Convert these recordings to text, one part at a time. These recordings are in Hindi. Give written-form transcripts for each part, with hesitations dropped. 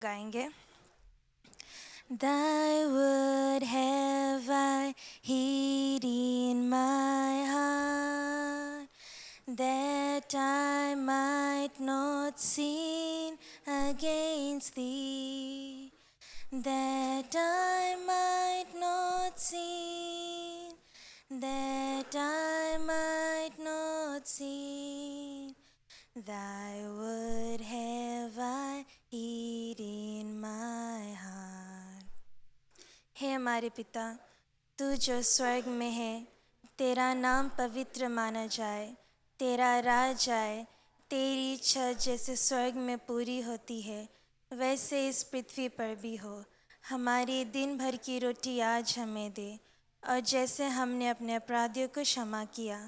गाएंगे। Thy would have I hid in my heart, that I might not sin against thee, that I might not sin, that I might not sin. Thy word have I hid in my heart. हे हमारे पिता, तू जो स्वर्ग में है, तेरा नाम पवित्र माना जाए, तेरा राज आए, तेरी इच्छा जैसे स्वर्ग में पूरी होती है वैसे इस पृथ्वी पर भी हो। हमारी दिन भर की रोटी आज हमें दे, और जैसे हमने अपने अपराधियों को क्षमा किया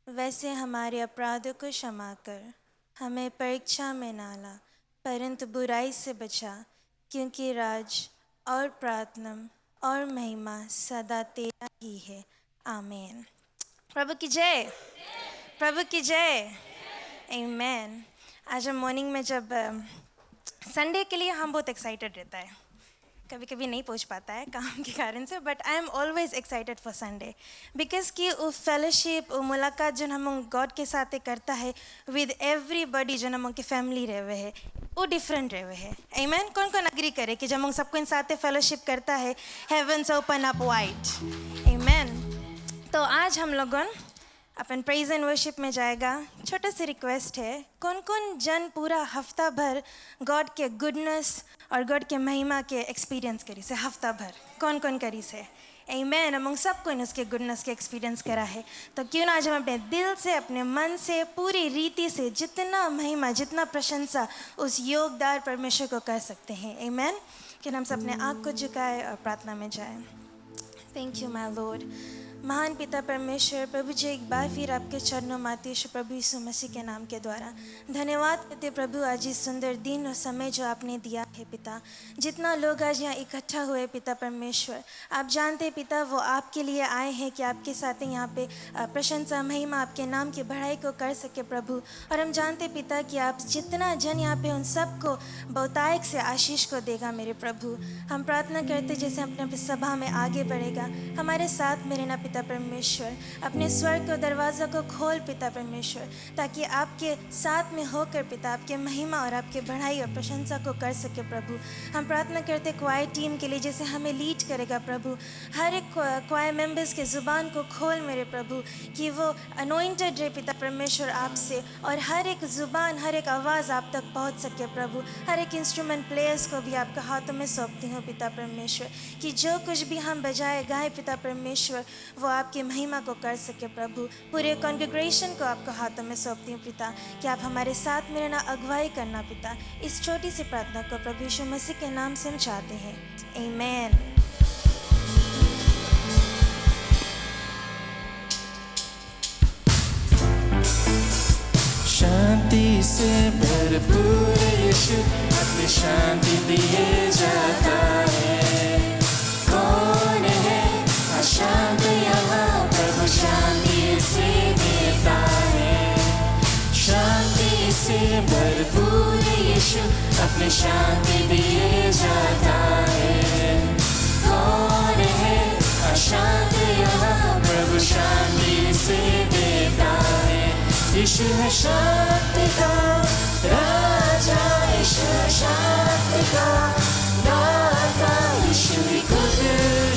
वैसे हमारे अपराधों को क्षमा कर। हमें परीक्षा में ना ला, परंतु बुराई से बचा, क्योंकि राज और प्रार्थना और महिमा सदा तेरा ही है। आमीन। प्रभु की जय, प्रभु की जय। आमीन। आज हम मॉर्निंग में जब संडे के लिए हम बहुत एक्साइटेड रहता है, कभी कभी नहीं पहुंच पाता है काम के कारण से, but I am always excited for Sunday because कि वो फेलोशिप, वो मुलाकात जो हम गॉड के साथ करता है विद एवरीबडी, जो हम की फैमिली रहे हुए है, वो डिफरेंट रहे हुए है। आमीन। कौन कौन अग्री करे कि जब हम सबको इन साथ फेलोशिप करता है, हेवन्स ओपन अप वाइड। आमीन। तो आज हम लोगों अपन प्रेज एंड वर्शिप में जाएगा। छोटा सी रिक्वेस्ट है, कौन कौन जन पूरा हफ्ता भर गॉड के गुडनेस और गॉड के महिमा के एक्सपीरियंस करी से? हफ्ता भर कौन कौन करी से? आमीन। अमंग सबको इन उसके गुडनेस के एक्सपीरियंस करा है, तो क्यों ना आज हम अपने दिल से, अपने मन से, पूरी रीति से जितना महिमा, जितना प्रशंसा उस योगदार परमेश्वर को कर सकते हैं। आमीन। कि हम सब अपने आँख को झुकाए और प्रार्थना में जाए। Thank you my Lord. महान पिता परमेश्वर, प्रभु जी एक बार फिर आपके चरणों में आते हैं प्रभु यीशु मसीह के नाम के द्वारा धन्यवाद करते प्रभु, आज इस सुंदर दिन और समय जो आपने दिया है पिता। जितना लोग आज यहाँ इकट्ठा हुए पिता परमेश्वर, आप जानते हैं पिता वो आपके लिए आए हैं कि आपके साथ यहाँ पे प्रशंसा महिमा आपके नाम की बढ़ाई को कर सके प्रभु। और हम जानते पिता कि आप जितना जन यहाँ पे उन सबको बहुतायक से आशीष को देगा मेरे प्रभु। हम प्रार्थना करते जैसे अपने सभा में आगे बढ़ेगा, हमारे साथ मेरे ना पिता परमेश्वर, अपने स्वर्ग के दरवाज़ा को खोल पिता परमेश्वर, ताकि आपके साथ में होकर पिता आपके महिमा और आपके बढ़ाई और प्रशंसा को कर सके प्रभु। हम प्रार्थना करते क्वायर टीम के लिए, जैसे हमें लीड करेगा प्रभु, हर एक क्वायर मेंबर्स के ज़ुबान को खोल मेरे प्रभु, कि वो अनोइंटेड रहे पिता परमेश्वर आपसे, और हर एक ज़ुबान, हर एक आवाज़ आप तक पहुँच सके प्रभु। हर एक इंस्ट्रूमेंट प्लेयर्स को भी आपका हाथों में सौंपती हूँ पिता परमेश्वर, कि जो कुछ भी हम बजाए गाए पिता परमेश्वर वो आपकी महिमा को कर सके प्रभु। पूरे कॉन्ग्रेगेशन को आपको हाथों में सौंपती हूँ पिता, कि आप हमारे साथ मेरे ना अगुवाई करना पिता। इस छोटी सी प्रार्थना को प्रभु यीशु मसीह के नाम से हम चाहते हैं। आमीन। शांति से भरपूर यीशु अपनी शांति दिए जाता है। कौन है अशांत यहाँ, प्रभु शांति से देता है। शांति से भरपूर यीशु अपनी शांति दिए जाता है। कौन है अशांत यहाँ, प्रभु शांति से देता है। यीशु है शांति का राजा, यीशु है शांति का दाता, यीशु ही खुद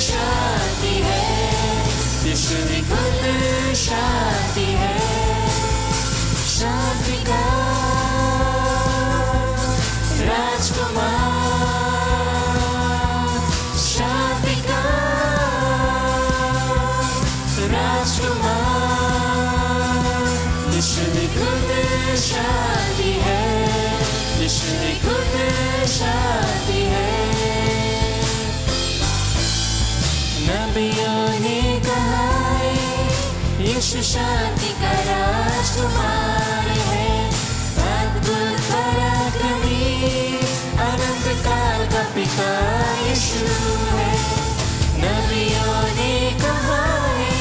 शांति है, यीशु ही खुद शांति है। शांति का राजकुमार, शांति का राजकुमार, यीशु ही खुद शांति है, यीशु ही खुद शांति है। नबियों ने कहा है यीशु शांति का राजकुमार है। अद्भुत पराक्रमी अनंत काल का पिता यीशु है। नबियों ने कहा है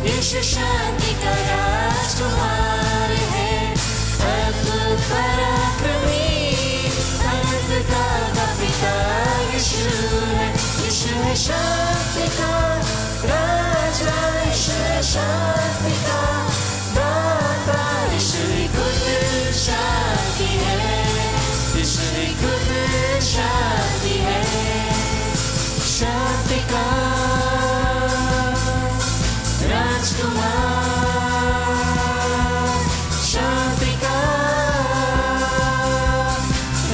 यीशु शांति का राजकुमार है। अद्भुत पराक्रमी अनंत काल का शांति का राजा, यीशु है शांति का दाता, यीशु ही खुद शांति है, यीशु ही खुद शांति है। शांति का राजकुमार, शांति का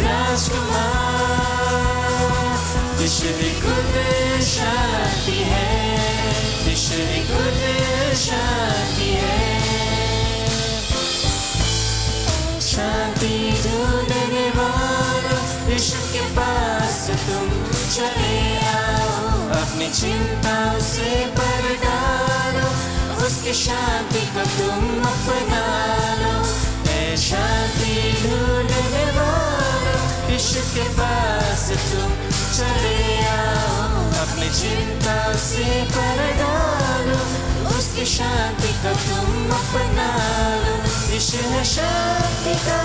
राजकुमार, यीशु ही खुद शांति है, यीशु ही खुद शांति है। शांति ढूंढने वालों, यीशु के पास तुम चले आओ, अपनी चिंताओं से भर डालो, उसकी शांति को तुम अपना लो। ऐ शांति ढूंढने वालों, यीशु के पास तुम चले आओ, अपनी चिंताओं से भर डालो, उसकी शांति को तुम अपना लो। यीशु है शांति का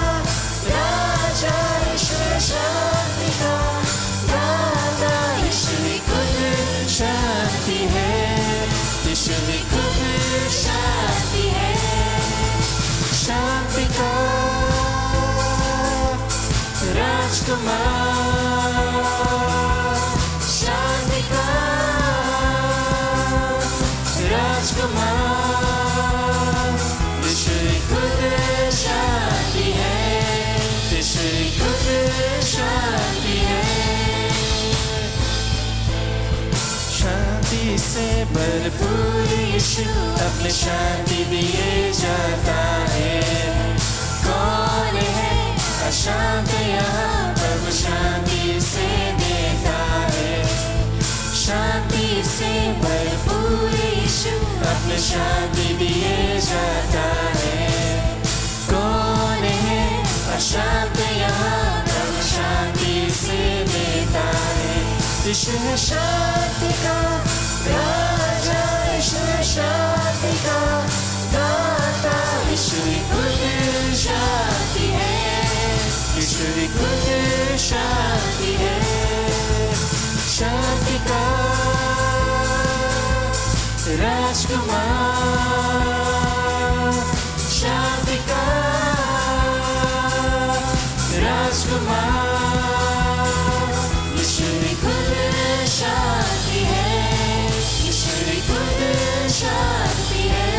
राजा, यीशु है शांति का दाता, यीशु ही खुद शांति है, यीशु ही खुद शांति है। शांति का राजकुमार, शांति का राजकुमार, यीशु ही खुद शांति है, यीशु ही खुद शांति है। शांति से भरपूर यीशु अपनी शांति दिए जाता है। कौन है अशांत यहाँ, प्रभु शांति से देता है। शांति से भरपूर यीशु अपनी शांति दिए जाता है। कौन है अशांत यहाँ, प्रभु शांति से देता है। यीशु है शांति का राजा, यीशु है शांति का दाता, यीशु ही खुद शांति है, यीशु ही खुद शांति है। शांति का राजकुमार, शांति का राजकुमार, यीशु ही खुद शांति है, यीशु ही खुद शांति है।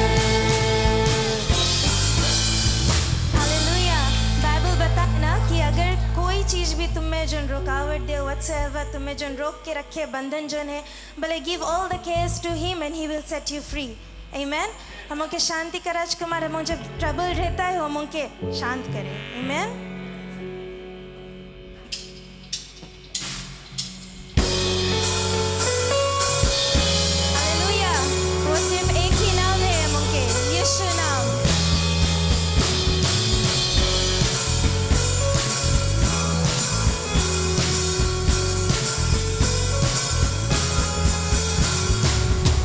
हालेलुया। बाइबल बताता ना कि अगर कोई चीज भी तुम्हें जो रुकावट दे, whatsoever तुम्हें जो रोक के रखे, बंधन जो है, भले give all the cares to him and he will set you free. Amen. हम उनके शांति का राजकुमार, हम जब ट्रबल रहता है हम उनके शांत करें। Amen. हालेलुया। वो सिर्फ एक ही नाम है हम उनके, यीशु नाम।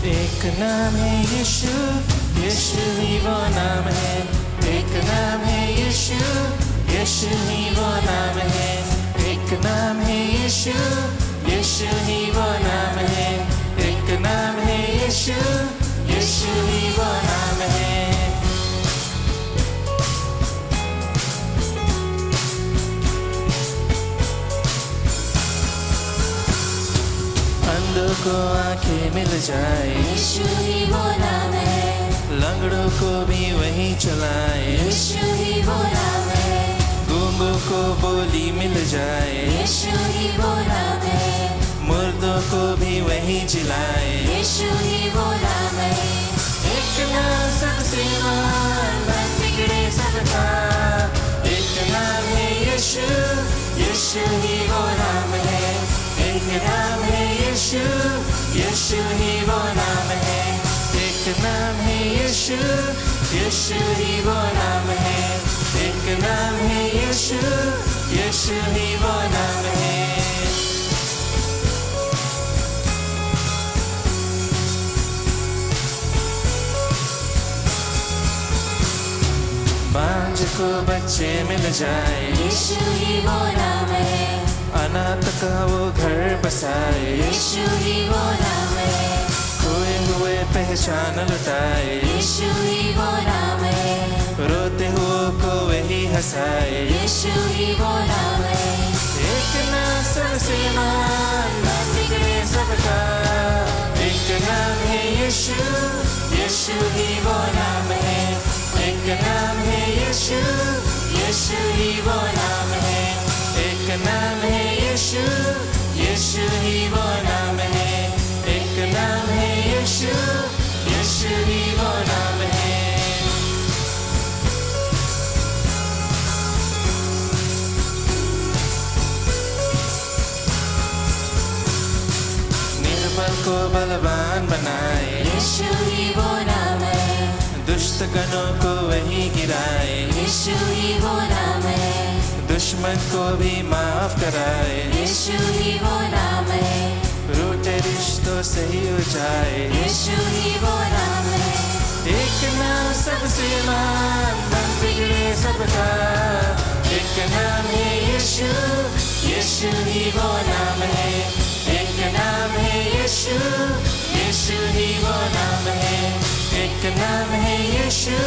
एक नाम है यीशु, यीशु ही वो नाम है। एक नाम है यीशु, यीशु ही वो नाम है। एक नाम है यीशु, यीशु ही वो नाम है। एक नाम है यीशु, यीशु ही वो नाम है। अंधों को आंखें मिल जाए, यीशु ही वो नाम है। लंगड़ों को भी वही चलाए, यीशु ही वो नाम है। गूंगों को बोली मिल जाए, यीशु ही वो नाम है। मुर्दों को भी वही जिलाए। यीशु ही वो नाम है। एक नाम सबसे महान, मन बिगड़े सबका। एक नाम है यीशु, यीशु ही वो नाम है। एक नाम है यीशु, यीशु ही वो नाम है। एक नाम है यीशु, यीशु ही वो नाम है। एक नाम है यीशु, यीशु ही वो नाम है। बांझ को बच्चे मिल जाए, यीशु ही वो नाम है। अनाथ का वो घर बसाए, यीशु ही वो नाम है, खोए हुए पहचान लुटाए, यीशु ही वो नाम है, रोते हुए को वही हंसाए, यीशु ही वो नाम है, एक नाम सबसे महान, नाम बिगड़े सबका, एक नाम है यीशु, यीशु ही वो नाम है, एक नाम है यीशु, यीशु ही वो नाम है, एक नाम है यीशु, यीशु ही वो नाम है, एक नाम है यीशु, यीशु ही वो नाम है। निर्बल को बलवान बनाए, यीशु ही वो नाम है, दुष्ट गणों को वही गिराए, यीशु ही वो नाम है, दुश्मन को भी माफ कराए, यीशु ही वो नाम है, रूठे रिश्तों से ही उजाए, यीशु ही वो नाम है, एक नाम सबसे महान, मन बिगड़े सबका, एक नाम है यीशु, यीशु ही वो नाम है, एक नाम है यीशु, यीशु ही वो नाम है, एक नाम है यीशु,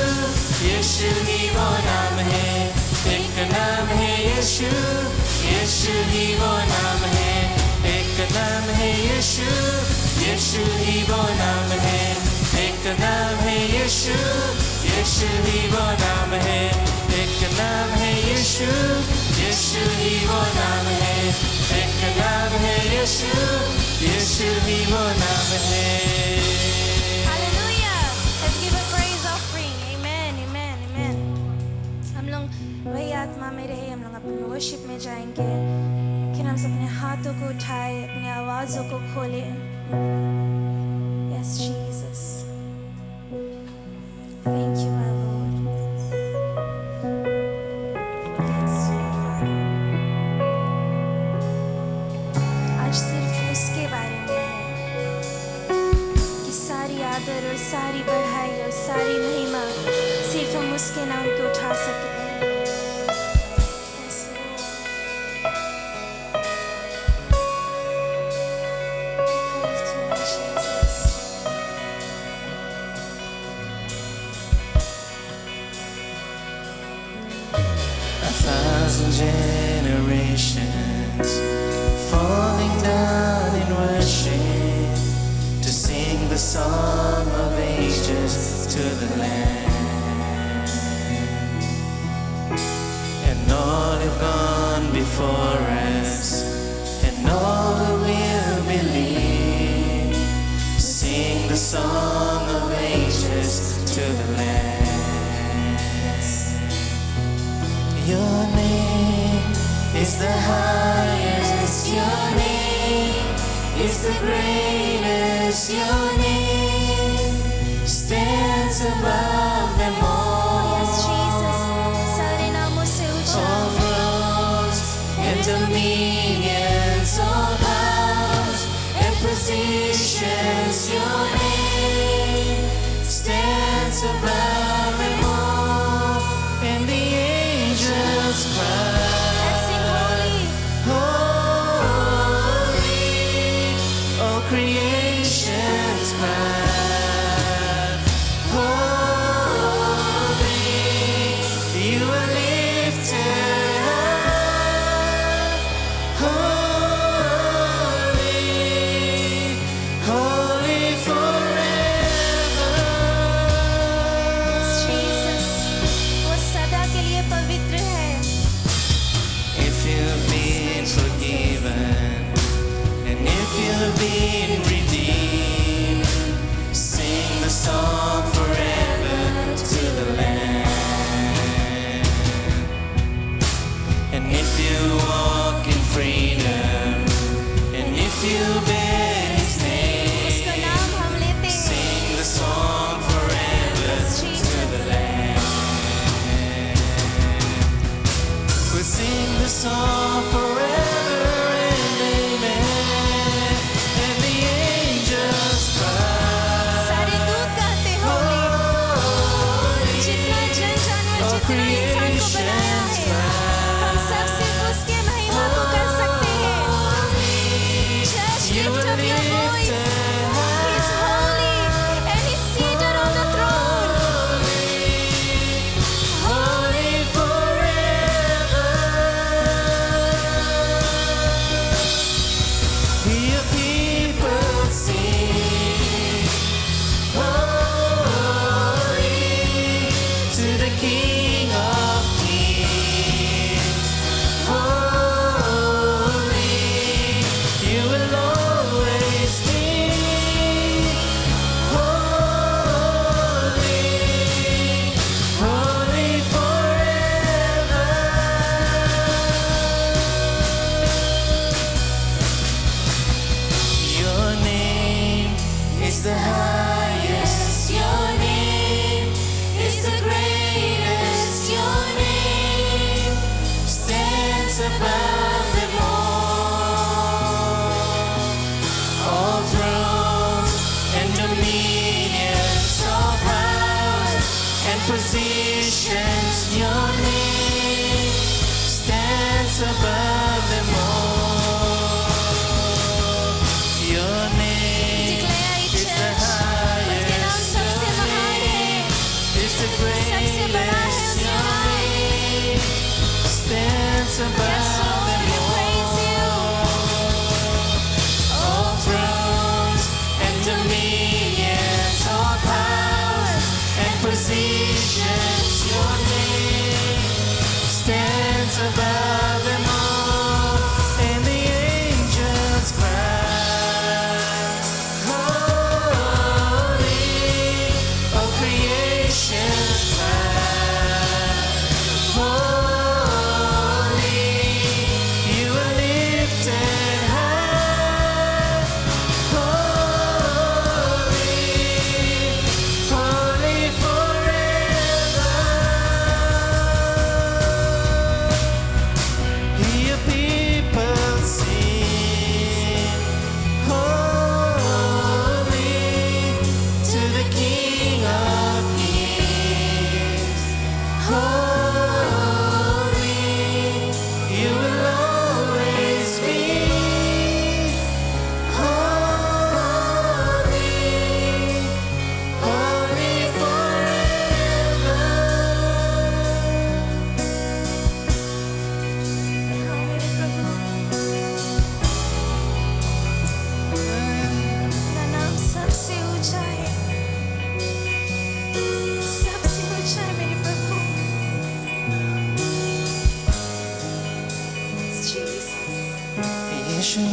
यीशु ही वो नाम है, एक नाम है यीशु, यीशु ही वो नाम है, एक नाम है यीशु, यीशु ही वो नाम है, एक नाम है यीशु, यीशु ही वो नाम है, एक नाम है यीशु, यीशु ही वो नाम है, एक नाम है यीशु, यीशु ही वो नाम है। Hallelujah. Let's give a praise offering. Amen, amen, amen. हम लोग वही आत्मा में रहे, हम लोग अपने वर्शिप में जाएंगे, लेकिन हम सब अपने हाथों को उठाए, अपने आवाज़ों को खोले। Yes, Jesus. Thank you, my Lord. Yes, Lord Father. आज सिर्फ उसके बारे में है कि सारी आदर और सारी बढ़ाई और सारी महिमा सिर्फ हम उसके नाम को उठा सकें। Yes, Lord. Praise to you, Jesus. 1,000 generations falling down in worship to sing the song of ages to the Lamb, and all have gone before us, and all who will believe sing the song of ages to the Lamb. Your name is the highest, your name is the greatest, your name stands above them all. Yes, Jesus. सारे नामों से ऊंचा। All thrones and dominions, all powers and positions, your name stands above them all, and the angels cry. Let's sing holy. Holy, all creations cry.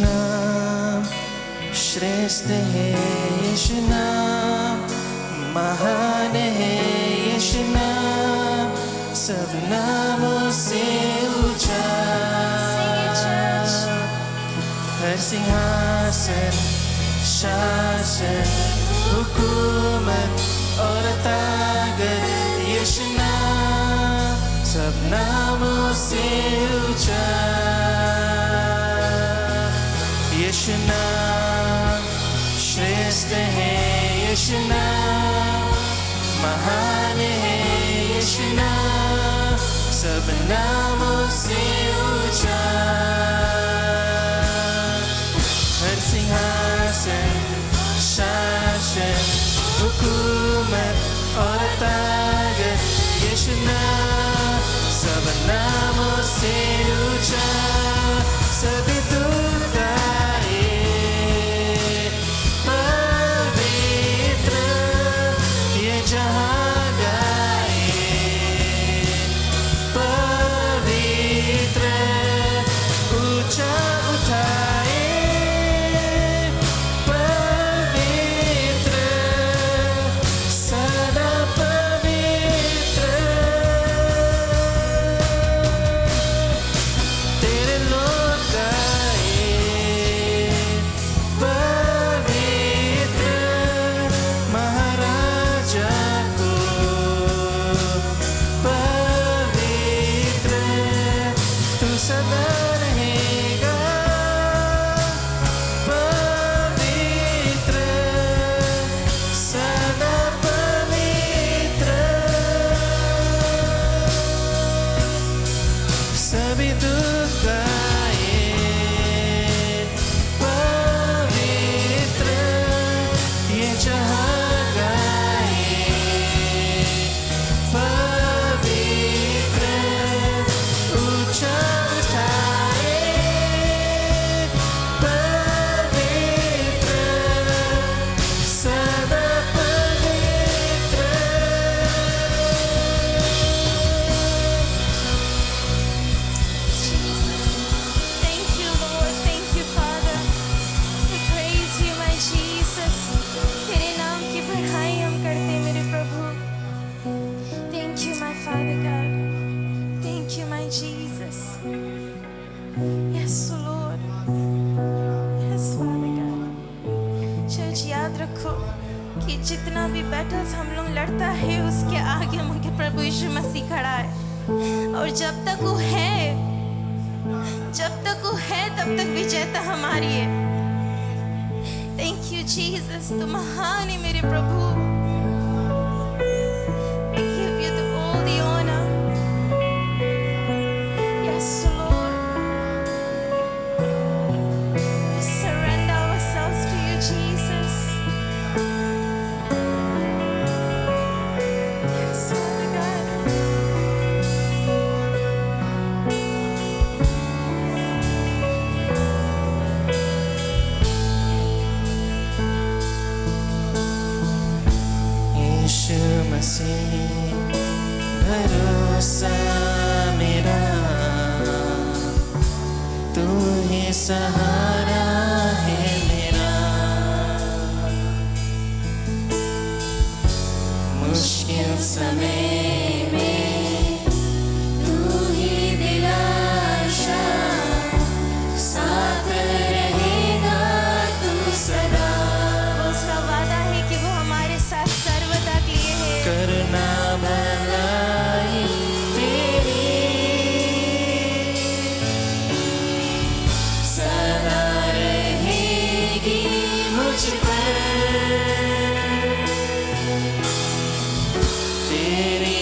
नाम श्रेष्ठ है, यीशु नाम महान है, यीशु नाम सब नामों से ऊंचा। हर सिंहासन, शासन, हुकूमत और ताकत, यीशु नाम सब नामों से ऊंचा। यीशु नाम श्रेष्ठ है, यीशु नाम महान है, यीशु नाम सब नामों से ऊंचा। हर सिंहासन, शासन, हुकूमत और ताकत, यीशु नाम सब नामों से ऊंचा। सभी दूर गाए पवित्र, ये जहां गाए पवित्र, ऊंचा उठाए पवित्र, सदा पवित्र। तेरे लोग गाए पवित्र, महाराजा को पवित्र, तू सदा रहेगा पवित्र, सदा पवित्र। सभी दुख गाए पवित्र, ये जहां गाए पवित्र, ऊंचा उठाए पवित्र, सदा पवित्र। Thank you, Lord. Thank you, Father. We praise you, my Jesus. तेरे नाम की बढ़ाई हम करते मेरे प्रभु। Thank you, my Father God. Thank you, my Jesus. Yes, Lord. Yes, Father God. Church याद रखो कि जितना भी बैटल्स हम लोग लड़ता है उसके आगे मुझे प्रभु यीशु मसीह खड़ा है, और जब तक वो है तब तक विजेता हमारी है। थैंक यू जीसस, तू महान है मेरे प्रभु। We give you all the honor. Yes, Lord. We surrender ourselves to you, Jesus. Yes, Father God. यीशु मसीह भरोसा मेरा, तू ही सहारा है मेरा। मुश्किल समय में तू ही दिलासा, साथ रहेगा तू सदा। उसका वादा है कि वो हमारे साथ सर्वदा के लिए है। करुणा भलाई तेरी सदा रहेगी मुझ पर, तेरी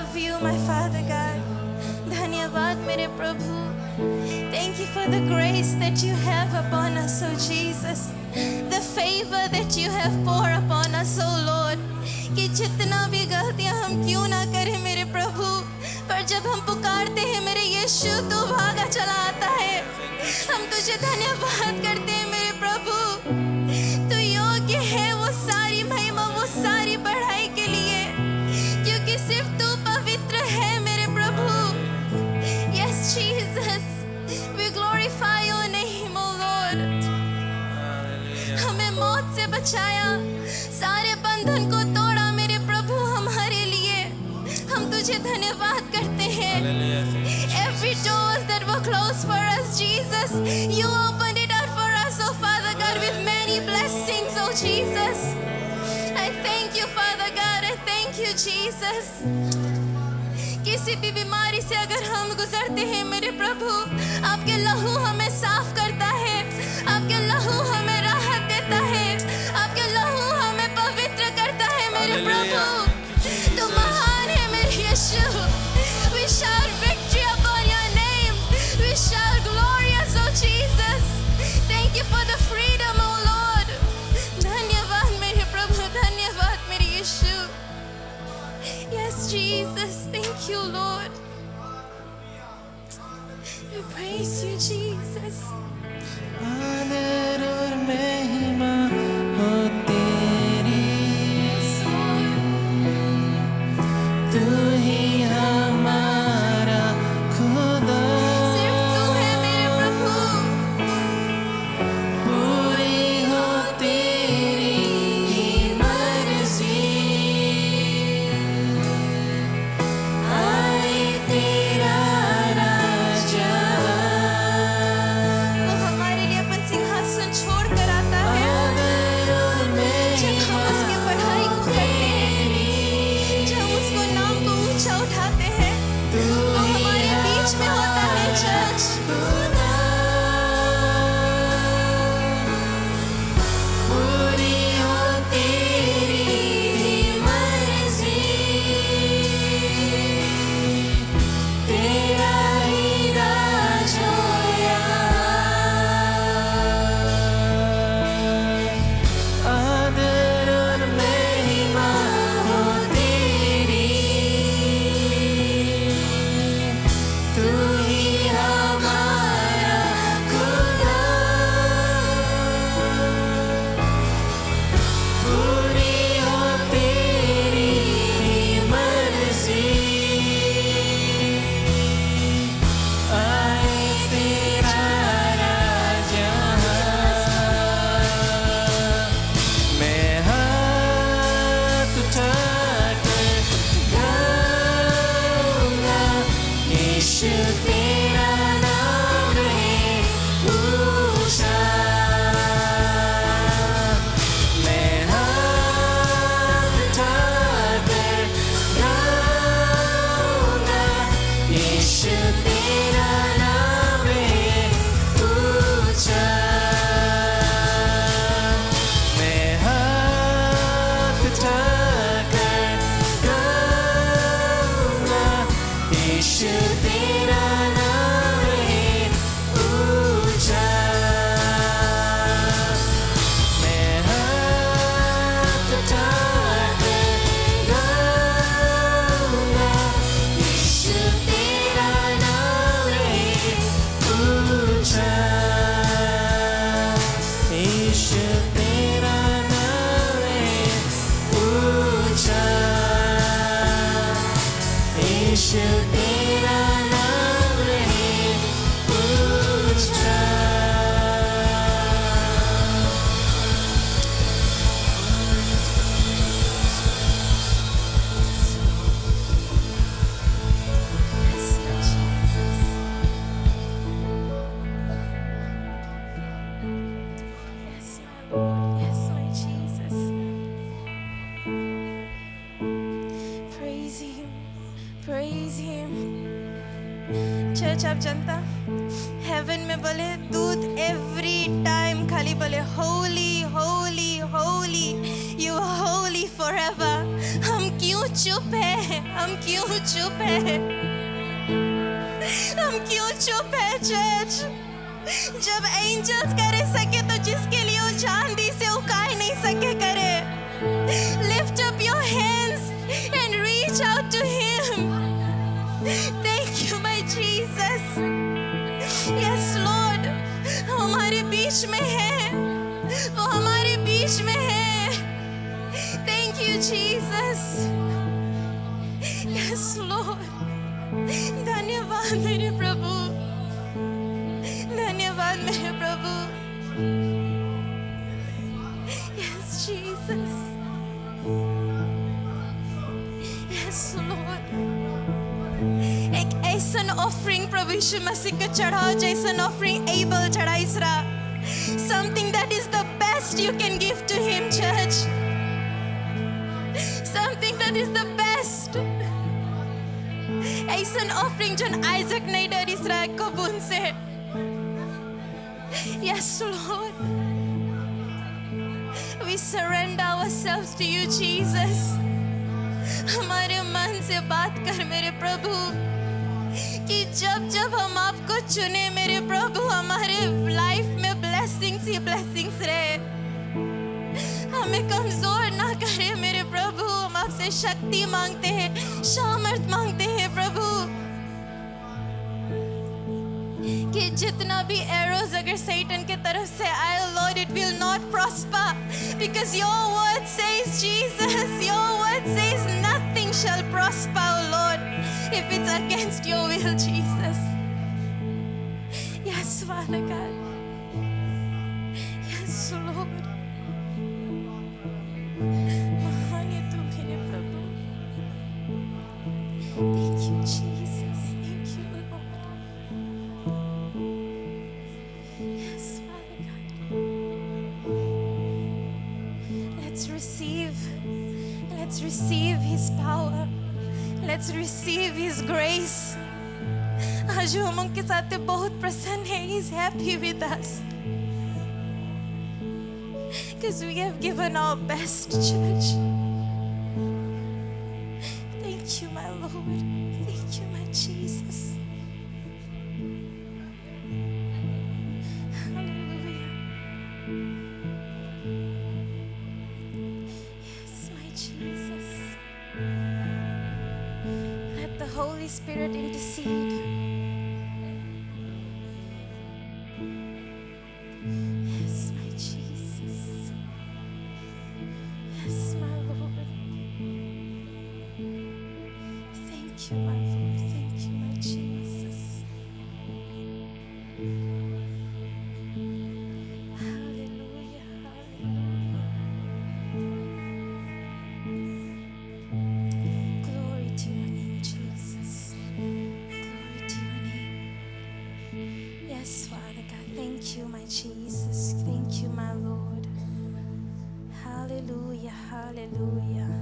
love you, my Father God. धन्यवाद मेरे प्रभु. Thank you for the grace that you have upon us, oh Jesus. The favor that you have poured upon us, oh Lord. कि जितना भी गलतियां हम क्यों ना करें मेरे प्रभु, पर जब हम पुकारते हैं मेरे यीशु तो भागा चला आता है. हम तुझे धन्यवाद करते हैं मेरे प्रभु. तू योग्य है वो सारी महिमा, वो सारी बढ़ाई के लिए, क्योंकि सिर्फ तू पवित्र है मेरे प्रभु. Yes, Jesus, we glorify your name, oh Lord. हमें मौत से बचाया, सारे बंधन को तोड़ा मेरे प्रभु हमारे लिए. हम तुझे धन्यवाद करते हैं. Every doors that were closed for us, Jesus, you opened it out for us, oh Father God, with many blessings, oh Jesus. I thank you, Father God. I thank you, Jesus. किसी भी बीमारी से अगर हम गुजरते हैं मेरे प्रभु, आपके लहू हमें साफ करता है. आपके लहू हमें राहत देता है. आपके लहू हमें पवित्र करता है मेरे प्रभु. तू महान है मेरे यीशु. We shout victory upon your name. We shout glorious, oh Jesus. Thank you for the freedom, oh Lord. धन्यवाद मेरे प्रभु, धन्यवाद मेरे यीशु. Yes, Jesus, thank you, Lord. We praise you, Jesus. आदर और महिमा हो तेरी. तू ही हमारा खुदा. सिर्फ तू है मेरे प्रभु. पूरी हो तेरी ही मर्जी. आए तेरा राजा. वो हमारे लिए अपन सिंहासन छोड़ कर आता है. आदर और जब हम उसके पढ़ाई को करते हैं, जब हम उसको नाम को ऊंचा उठाते हैं, वो हमारे बीच में होता है. चर्च, पूरी हो तेरी ही मर्जी. तेरा ही राज होया. आदर और महिमा हो तेरी. तू ही हमारा खुदा. पूरी हो तेरी ही मर्जी. आए तेरा राजा. मैं हाथ उठाकर गाऊंगा. यीशु तेरा नाम है ऊंचा. मैं हाथ उठाकर गाऊंगा. यीशु तेरा नाम है ऊंचा. मैं हाथ उठाकर गाऊंगा. यीशु तेरा नाम है ऊंचा. मैं हाथ उठाकर गाऊंगा. यीशु तेरा नाम है ऊंचा. यीशु तेरा नाम है ऊंचा. यीशु तेरा नाम है ऊंचा. Yes, Lord Jesus. Yes, my Lord. Yes, my Jesus. Praise Him. Praise Him. Church, आप जनता हेवन में बोले दूत एवरी टाइम खाली बोले holy holy holy, you are holy forever. हम क्यों चुप है? हम क्यों चुप है? हम क्यों चुप है चर्च? जब एंजल्स करे सके तो जिसके लिए वो चांदी से उकाय नहीं सके करे. Lift up your hands and reach out to him. Thank you my Jesus. Yes Lord, वो हमारे बीच में है, वो हमारे बीच में है. Thank you Jesus. Yes Lord. धन्यवाद मेरे प्रभु, धन्यवाद मेरे प्रभु. Yes Jesus. Yes Lord. एक ऐसा ऑफरिंग प्रभु यीशु मसीह को चढ़ाओ जैसा ऑफरिंग एबल चढ़ा इसरा. Something that is the best you can give to him church. Something that is the best. ऐसा ऑफरिंग जो आइजक नहीं डर इसराइल को बुन से. Yes Lord. We surrender ourselves to you Jesus. हमारे मन से बात कर मेरे प्रभु कि जब जब हम आपको चुने मेरे प्रभु हमारे लाइफ में ब्लेसिंग्स ही ब्लेसिंग्स रहे. हमें कमजोर ना करे मेरे प्रभु. हम आपसे शक्ति मांगते हैं, सामर्थ मांगते हैं प्रभु कि जितना भी एरोज अगर सैटन के तरफ से आए Lord it will not prosper because your word says Jesus, your word says nothing shall prosper oh Lord if it's against your will Jesus. Yes Father God. Yes Lord. महान है तू मेरे प्रभु. Thank you Jesus. Thank you Lord. Yes Father God. Let's receive his power. Let's receive his grace. आज हम उनके साथ बहुत प्रसन्न है. He's happy with us because we have given our best church. Thank you my Lord. Thank you my Jesus. Hallelujah. Yes my Jesus. Let the Holy Spirit intercede. Yes my Jesus. Yes my Lord. Thank you my Lord. Thank you my Jesus. Hallelujah. Hallelujah. Glory to your name, Jesus. Glory to your name. Yes, Father God. Thank you, my Jesus. Thank you, my Lord. Hallelujah. Hallelujah.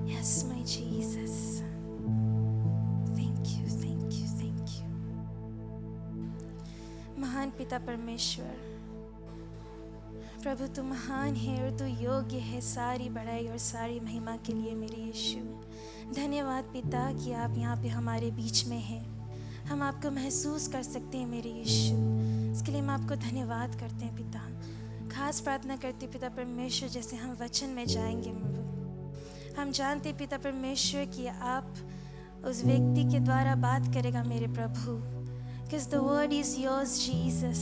Yes, my Jesus. Thank you. Thank you. Thank you. महान पिता परमेश्वर, प्रभु तू महान है और तू योग्य है सारी बड़ाई और सारी महिमा के लिए मेरे यीशु. धन्यवाद पिता कि आप यहाँ पे हमारे बीच में हैं. हम आपको महसूस कर सकते हैं मेरे यीशु. इसके लिए हम आपको धन्यवाद करते हैं पिता. खास प्रार्थना करते पिता परमेश्वर जैसे हम वचन में जाएंगे प्रभु. हम जानते पिता परमेश्वर कि आप उस व्यक्ति के द्वारा बात करेगा मेरे प्रभु. Because the word is yours Jesus.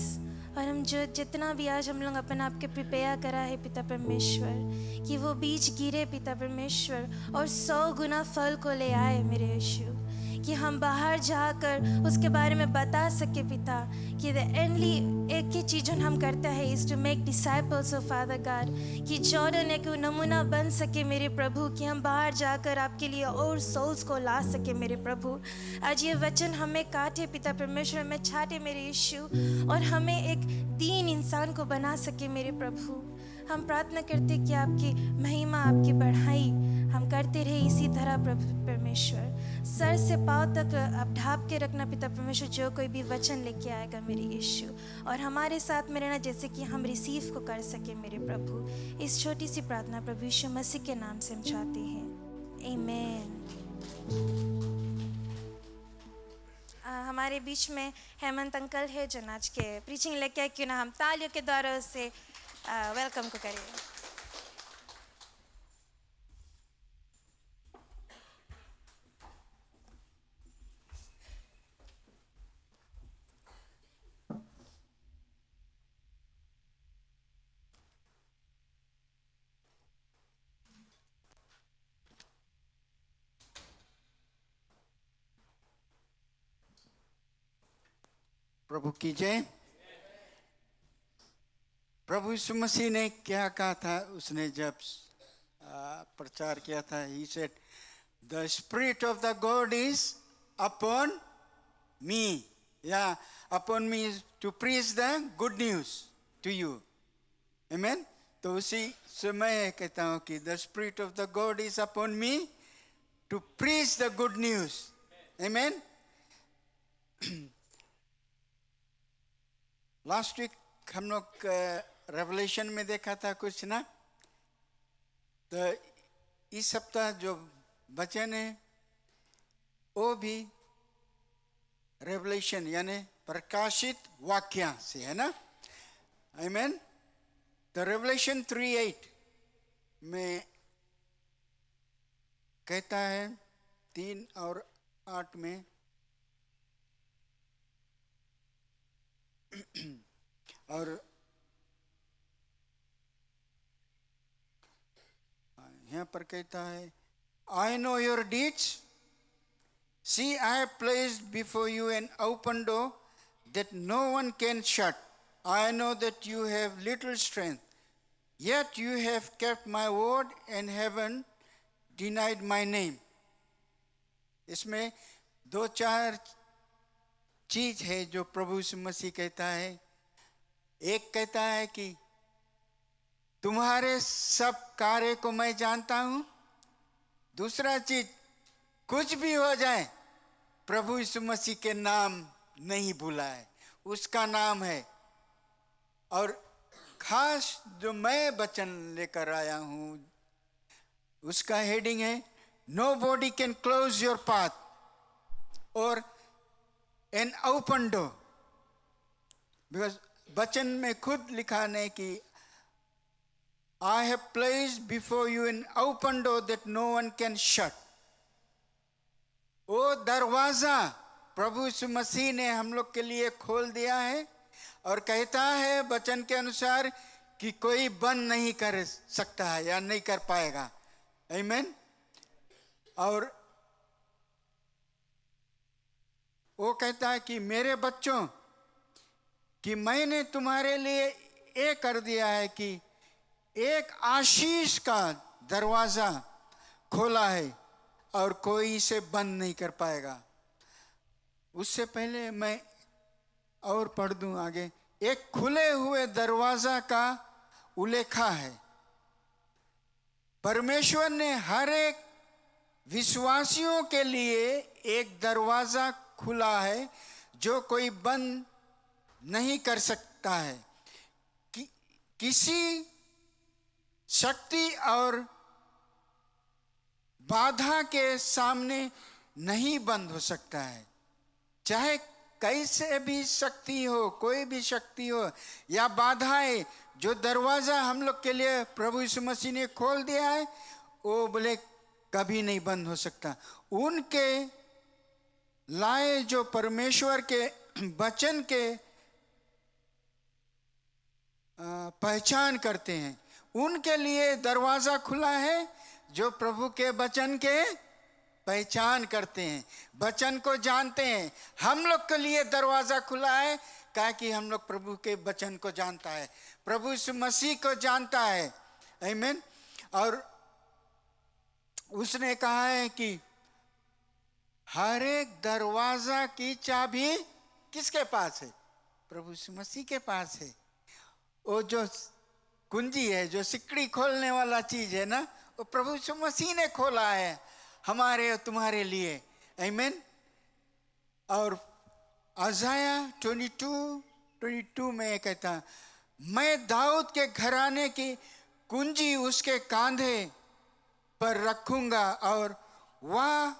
और हम जो जितना भी आज हम लोग अपना आपके प्रिपेयर करा है पिता परमेश्वर कि वो बीज गिरे पिता परमेश्वर और 100 गुना फल को ले आए मेरे यीशु. कि हम बाहर जाकर उसके बारे में बता सके पिता कि द एंडली एक ही चीज़ जो हम करता है is to make disciples of father God. कि जॉर्डन एक नमूना बन सके मेरे प्रभु कि हम बाहर जाकर आपके लिए और सोल्स को ला सके मेरे प्रभु. आज ये वचन हमें काटे पिता परमेश्वर, हमें छाटे मेरे यीशु और हमें एक दीन इंसान को बना सके मेरे प्रभु. हम प्रार्थना करते कि आपकी महिमा आपकी बढ़ाई हम करते रहे इसी तरह प्रभु परमेश्वर. सर से पाँव तक आप ढाप के रखना पिता परमेश्वर जो कोई भी वचन लेके आएगा मेरे यीशु और हमारे साथ में रहना जैसे कि हम रिसीव को कर सके मेरे प्रभु. इस छोटी सी प्रार्थना प्रभु यीशु मसीह के नाम से हम चाहते हैं. आमीन। हमारे बीच में हेमंत अंकल है जो नाच के प्रीचिंग लेके आए, क्यों ना हम तालियों के द्वारा उसे वेलकम को करें। प्रभु की जय। प्रभु यीशु मसीह ने क्या कहा था, उसने जब प्रचार किया था, he said the spirit of the God is upon me, yeah, upon me to preach the good news to you, amen। तो उसी से मैं कहता हूँ कि the spirit of the God is upon me to preach the good news, amen। Last week हम लोग रेवलेशन में देखा था कुछ ना, तो इस सप्ताह जो वचन है वो भी रेवलेशन यानी प्रकाशित वाक्य से है ना, आमीन। तो रेवलेशन 3:8 में कहता है, 3 और 8 में, और यहाँ पर कहता है, I know your deeds. See, I have placed before you an open door that no one can shut. I know that you have little strength, yet you have kept my word and haven't denied my name. इसमें 2-4 चीज है जो प्रभु यीशु मसीह कहता है। एक कहता है कि तुम्हारे सब कार्य को मैं जानता हूं। दूसरा चीज, कुछ भी हो जाए प्रभु यीशु मसीह के नाम नहीं भूला है, उसका नाम है। और खास जो मैं वचन लेकर आया हूं उसका हेडिंग है, Nobody can close your path और an open door, because वचन में खुद लिखा है कि I have placed before you an open door that no one can shut. वो दरवाजा प्रभु यीशु मसीह ने हम लोग के लिए खोल दिया है और कहता है वचन के अनुसार कि कोई बंद नहीं कर सकता है या नहीं कर पाएगा, आमीन। और वो कहता है कि मेरे बच्चों कि मैंने तुम्हारे लिए ये कर दिया है कि एक आशीष का दरवाजा खोला है और कोई इसे बंद नहीं कर पाएगा। उससे पहले मैं और पढ़ दूं आगे, एक खुले हुए दरवाजा का उल्लेखा है। परमेश्वर ने हर एक विश्वासियों के लिए एक दरवाजा खुला है जो कोई बंद नहीं कर सकता है, किसी शक्ति और बाधा के सामने नहीं बंद हो सकता है। चाहे कैसे भी शक्ति हो, कोई भी शक्ति हो या बाधाएं, जो दरवाजा हम लोग के लिए प्रभु यीशु मसीह ने खोल दिया है वो बोले कभी नहीं बंद हो सकता। उनके लाए जो परमेश्वर के वचन के पहचान करते हैं उनके लिए दरवाजा खुला है, जो प्रभु के वचन के पहचान करते हैं, वचन को जानते हैं। हम लोग के लिए दरवाजा खुला है कि हम लोग प्रभु के वचन को जानता है, प्रभु यीशु मसीह को जानता है, आमीन। और उसने कहा है कि हर एक दरवाजा की चाबी किसके पास है? प्रभु यीशु मसीह के पास है। वो जो कुंजी है, जो सिकड़ी खोलने वाला चीज है ना, वो प्रभु यीशु मसीह ने खोला है हमारे और तुम्हारे लिए, आमीन। और अज़ाया 22 में कहता, मैं दाऊद के घराने की कुंजी उसके कांधे पर रखूंगा और वह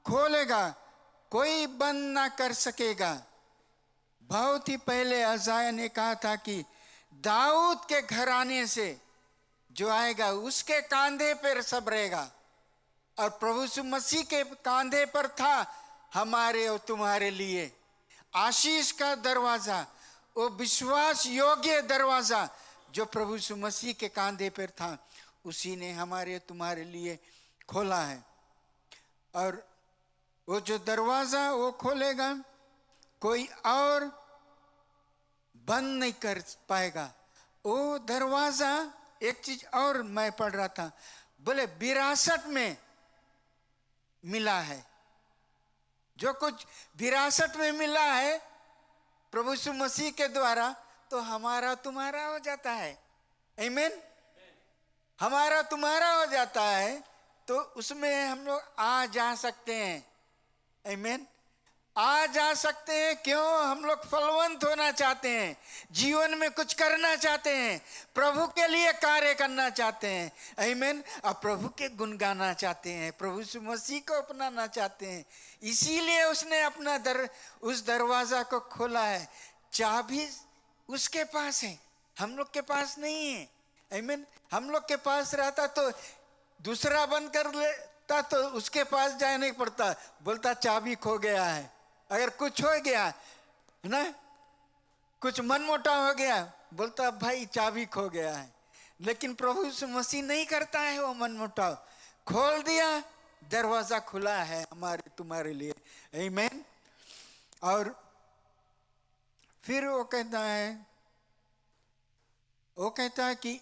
खोलेगा, कोई बंद ना कर सकेगा। बहुत ही पहले अज़ाया ने कहा था कि दाऊद के घराने से जो आएगा उसके कांधे पर सब रहेगा, और प्रभु यीशु मसीह के कांधे पर था हमारे और तुम्हारे लिए आशीष का दरवाजा, वो विश्वास योग्य दरवाजा जो प्रभु यीशु मसीह के कांधे पर था, उसी ने हमारे तुम्हारे लिए खोला है। और वो जो दरवाजा वो खोलेगा, कोई और बंद नहीं कर पाएगा। वो दरवाजा, एक चीज और मैं पढ़ रहा था, बोले विरासत में मिला है। जो कुछ विरासत में मिला है प्रभु यीशु मसीह के द्वारा, तो हमारा तुम्हारा हो जाता है। आमीन। हमारा तुम्हारा हो जाता है, तो उसमें हम लोग आ जा सकते हैं। आमीन। आ जा सकते हैं। क्यों? हम लोग फलवंत होना चाहते हैं, जीवन में कुछ करना चाहते हैं, प्रभु के लिए कार्य करना चाहते हैं। आमीन। और प्रभु के गुण गाना चाहते हैं, प्रभु यीशु मसीह को अपनाना चाहते हैं। इसीलिए उसने अपना उस दरवाजा को खोला है। चाबी उसके पास है, हम लोग के पास नहीं है। आमीन। हम लोग के पास रहता तो दूसरा बंद कर लेता, तो उसके पास जाने पड़ता, बोलता चाबी खो गया है। अगर कुछ हो गया ना, कुछ मनमुटाव हो गया, बोलता भाई चाबी खो गया है। लेकिन प्रभु यीशु मसीह नहीं करता है वो मनमुटाव। खोल दिया, दरवाजा खुला है हमारे तुम्हारे लिए। आमीन। और फिर वो कहता है कि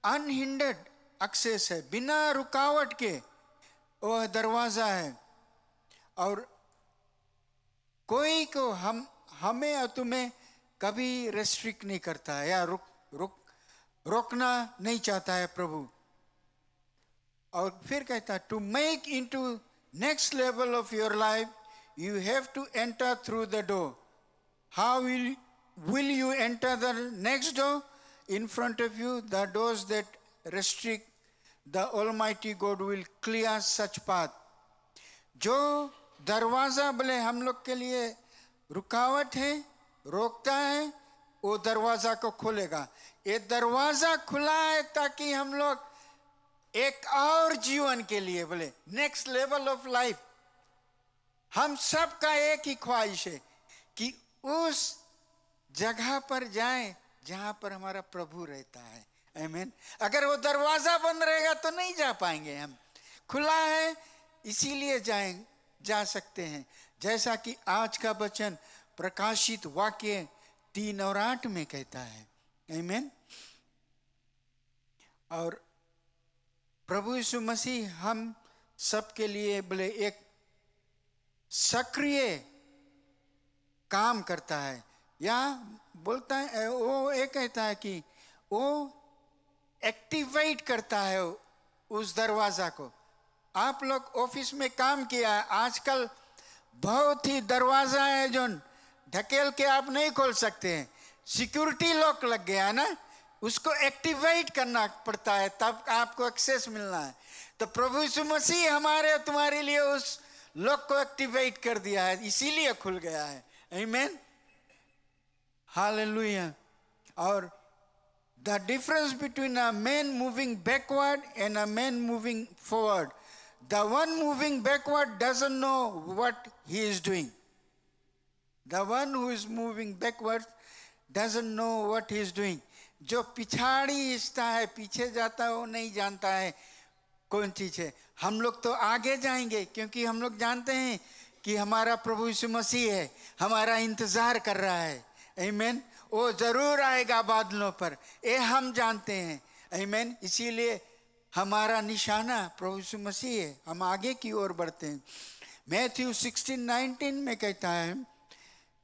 अनहिंडर्ड एक्सेस है, बिना रुकावट के वो दरवाजा है। और कोई को हमें और तुम्हें कभी रेस्ट्रिक्ट नहीं करता है या रोकना नहीं चाहता है प्रभु। और फिर कहता है to make into next level of your life you have to enter through the door. How will you enter the next door? In front of you, the doors that restrict, the Almighty God will clear such path. जो दरवाजा बोले हम लोग के लिए रुकावट है, रोकता है, वो दरवाजा को खोलेगा। ये दरवाजा खुला है ताकि हम लोग एक और जीवन के लिए बोले नेक्स्ट लेवल ऑफ लाइफ, हम सब का एक ही ख्वाहिश है कि उस जगह पर जाएं जहां पर हमारा प्रभु रहता है। आमीन। अगर वो दरवाजा बंद रहेगा तो नहीं जा पाएंगे हम। खुला है इसीलिए जा सकते हैं। जैसा कि आज का वचन प्रकाशित वाक्य 3 और 8 में कहता है। आमीन। और प्रभु यीशु मसीह हम सबके लिए बोले एक सक्रिय काम करता है, या बोलता है वो एक कहता है कि वो एक्टिवेट करता है उस दरवाजा को। आप लोग ऑफिस में काम किया है, आजकल बहुत ही दरवाजा है जो ढकेल के आप नहीं खोल सकते हैं, सिक्योरिटी लॉक लग गया है ना, उसको एक्टिवेट करना पड़ता है तब आपको एक्सेस मिलना है। तो प्रभु यीशु मसीह हमारे तुम्हारे लिए उस लॉक को एक्टिवेट कर दिया है, इसीलिए खुल गया है। आमीन। हालेलुया। और the difference between a man moving backward and a man moving forward, the one moving backward doesn't know what he is doing. The one who is moving backward doesn't know what he is doing. जो पिछाड़ी हिस्सा है, पीछे जाता है, वो नहीं जानता है कौन चीज है। हम लोग तो आगे जाएंगे क्योंकि हम लोग जानते हैं कि हमारा प्रभु यीशु मसीह है, हमारा इंतजार कर रहा है। आमीन। वो जरूर आएगा बादलों पर, ये हम जानते हैं। आमीन। इसीलिए हमारा निशाना प्रभु यीशु मसीह है, हम आगे की ओर बढ़ते हैं। मैथ्यू 16:19 में कहता है,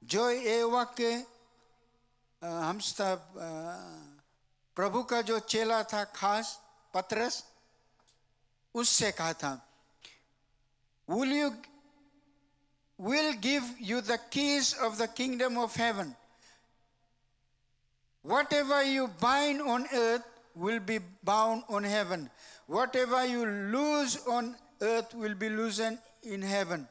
जो ये वाक्य हम सब प्रभु का जो चेला था खास पतरस, उससे कहा था, will give you the keys of the kingdom of heaven. Whatever you bind on earth will be bound on heaven. whatever you lose on earth will be loosened in heaven.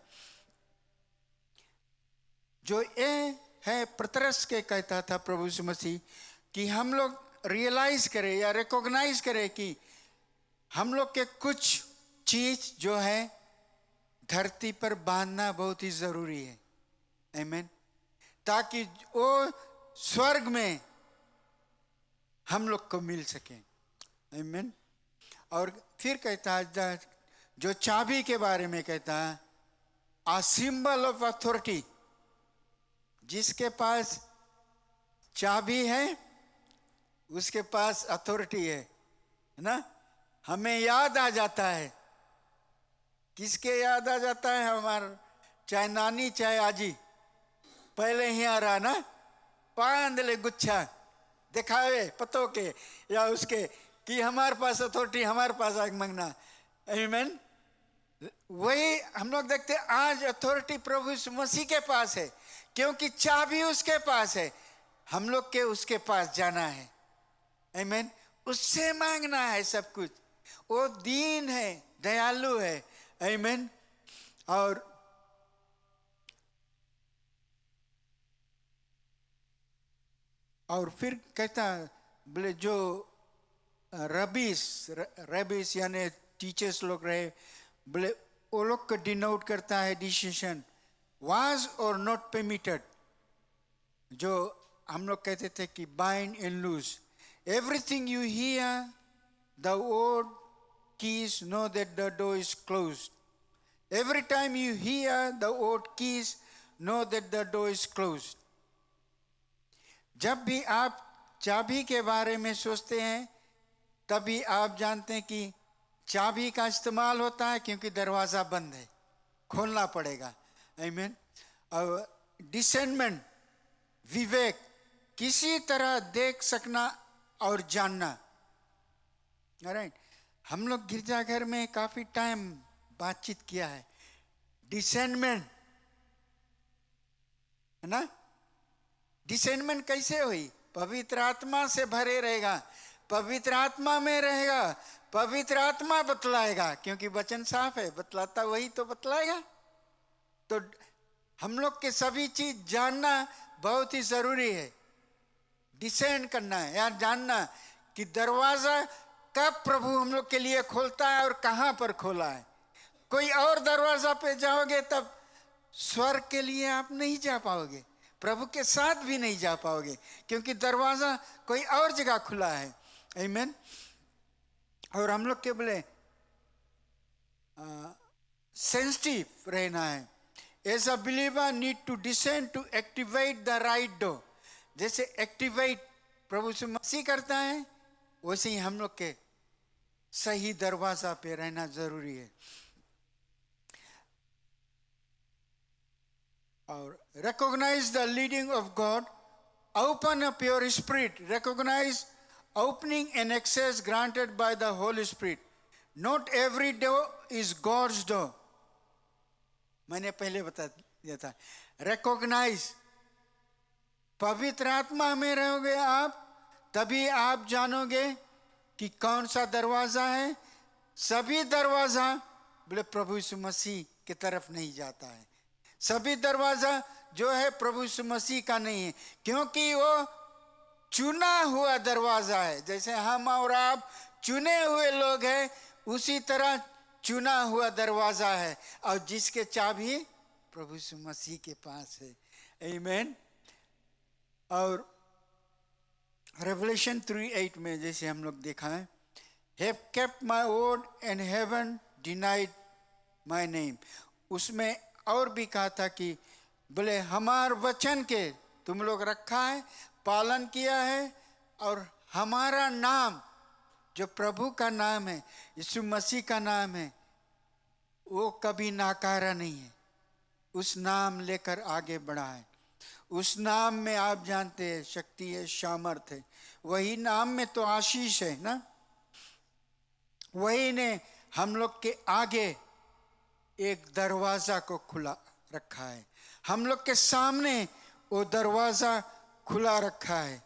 जो ये है पतरस के कहता था प्रभु यीशु मसीह कि हम लोग रियलाइज करें या रिकॉग्नाइज करें कि हम लोग के कुछ चीज जो है धरती पर बांधना बहुत ही जरूरी है. आमीन. ताकि वो स्वर्ग में हम लोग को मिल सके. आमीन. और फिर कहता है जो चाबी के बारे में कहता है, आ सिंबल ऑफ अथॉरिटी. जिसके पास चाबी है उसके पास अथॉरिटी है ना. हमें याद आ जाता है. किसके याद आ जाता है? हमारा चाहे नानी चाहे आजी पहले ही आ रहा ना, पांदले गुच्छा दिखावे पतों के या उसके कि हमारे पास अथॉरिटी, हमारे पास आग मंगना. आमीन. वही हम लोग देखते आज अथॉरिटी प्रभु यीशु मसीह के पास है क्योंकि चाबी उसके पास है. हम लोग के उसके पास जाना है. आमीन. उससे मांगना है सब कुछ. वो दीन है, दयालु है. आमीन. और फिर कहता बोले जो रबीस यानी टीचर्स लोग रहे, बोले वो लोग को डिनोट करता है डिसीजन वाज और नॉट परमिटेड. जो हम लोग कहते थे कि bind and loose. Everything you hear the word keys, know that the door is closed. Every time you hear the word keys, know that the door is closed. जब भी आप चाबी के बारे में सोचते हैं तभी आप जानते हैं कि चाबी का इस्तेमाल होता है क्योंकि दरवाजा बंद है, खोलना पड़ेगा. आमीन. और डिसेंटमेंट, विवेक, किसी तरह देख सकना और जानना. राइट. हम लोग गिरजाघर में काफी टाइम बातचीत किया है. डिसेंटमेंट है ना. डिसेंटमेंट कैसे हुई? पवित्र आत्मा से भरे रहेगा, पवित्र आत्मा में रहेगा, पवित्र आत्मा बतलाएगा क्योंकि वचन साफ है, बतलाता वही तो बतलाएगा. तो हम लोग के सभी चीज जानना बहुत ही जरूरी है. डिसेंट करना है यार, जानना कि दरवाजा कब प्रभु हम लोग के लिए खोलता है और कहां पर खोला है. कोई और दरवाजा पे जाओगे तब स्वर्ग के लिए आप नहीं जा पाओगे, प्रभु के साथ भी नहीं जा पाओगे क्योंकि दरवाजा कोई और जगह खुला है. आमीन. और हम लोग के बोले सेंसिटिव रहना है. As a believer need to descend to activate the right door. जैसे एक्टिवेट प्रभु से मसीह करता है वैसे ही हम लोग के सही दरवाजा पे रहना जरूरी है. और recognize the leading of God, open up your spirit, recognize opening and access granted by the Holy Spirit. Not every door is God's door. मैंने पहले बता दिया था. Recognize, पवित्र आत्मा में रहोगे आप तभी आप जानोगे कि कौन सा दरवाजा है. सभी दरवाजा बोले प्रभु यीशु मसीह की तरफ नहीं जाता है. सभी दरवाजा जो है प्रभु यीशु मसीह का नहीं है क्योंकि वो चुना हुआ दरवाजा है. जैसे हम और आप चुने हुए लोग हैं उसी तरह चुना हुआ दरवाजा है और जिसके चाबी प्रभु यीशु मसीह के पास है. आमीन. और रेवलेशन 3:8 में जैसे हम लोग देखा है, have kept my word and haven't denied my name. उसमें और भी कहा था कि बोले हमार वचन के तुम लोग रखा है, पालन किया है और हमारा नाम जो प्रभु का नाम है, यीशु मसीह का नाम है, वो कभी नाकारा नहीं है. उस नाम लेकर आगे बढ़ा है. उस नाम में आप जानते हैं शक्ति है, सामर्थ है. वही नाम में तो आशीष है ना. वही ने हम लोग के आगे एक दरवाजा को खुला रखा है. हम लोग के सामने वो दरवाजा खुला रखा है.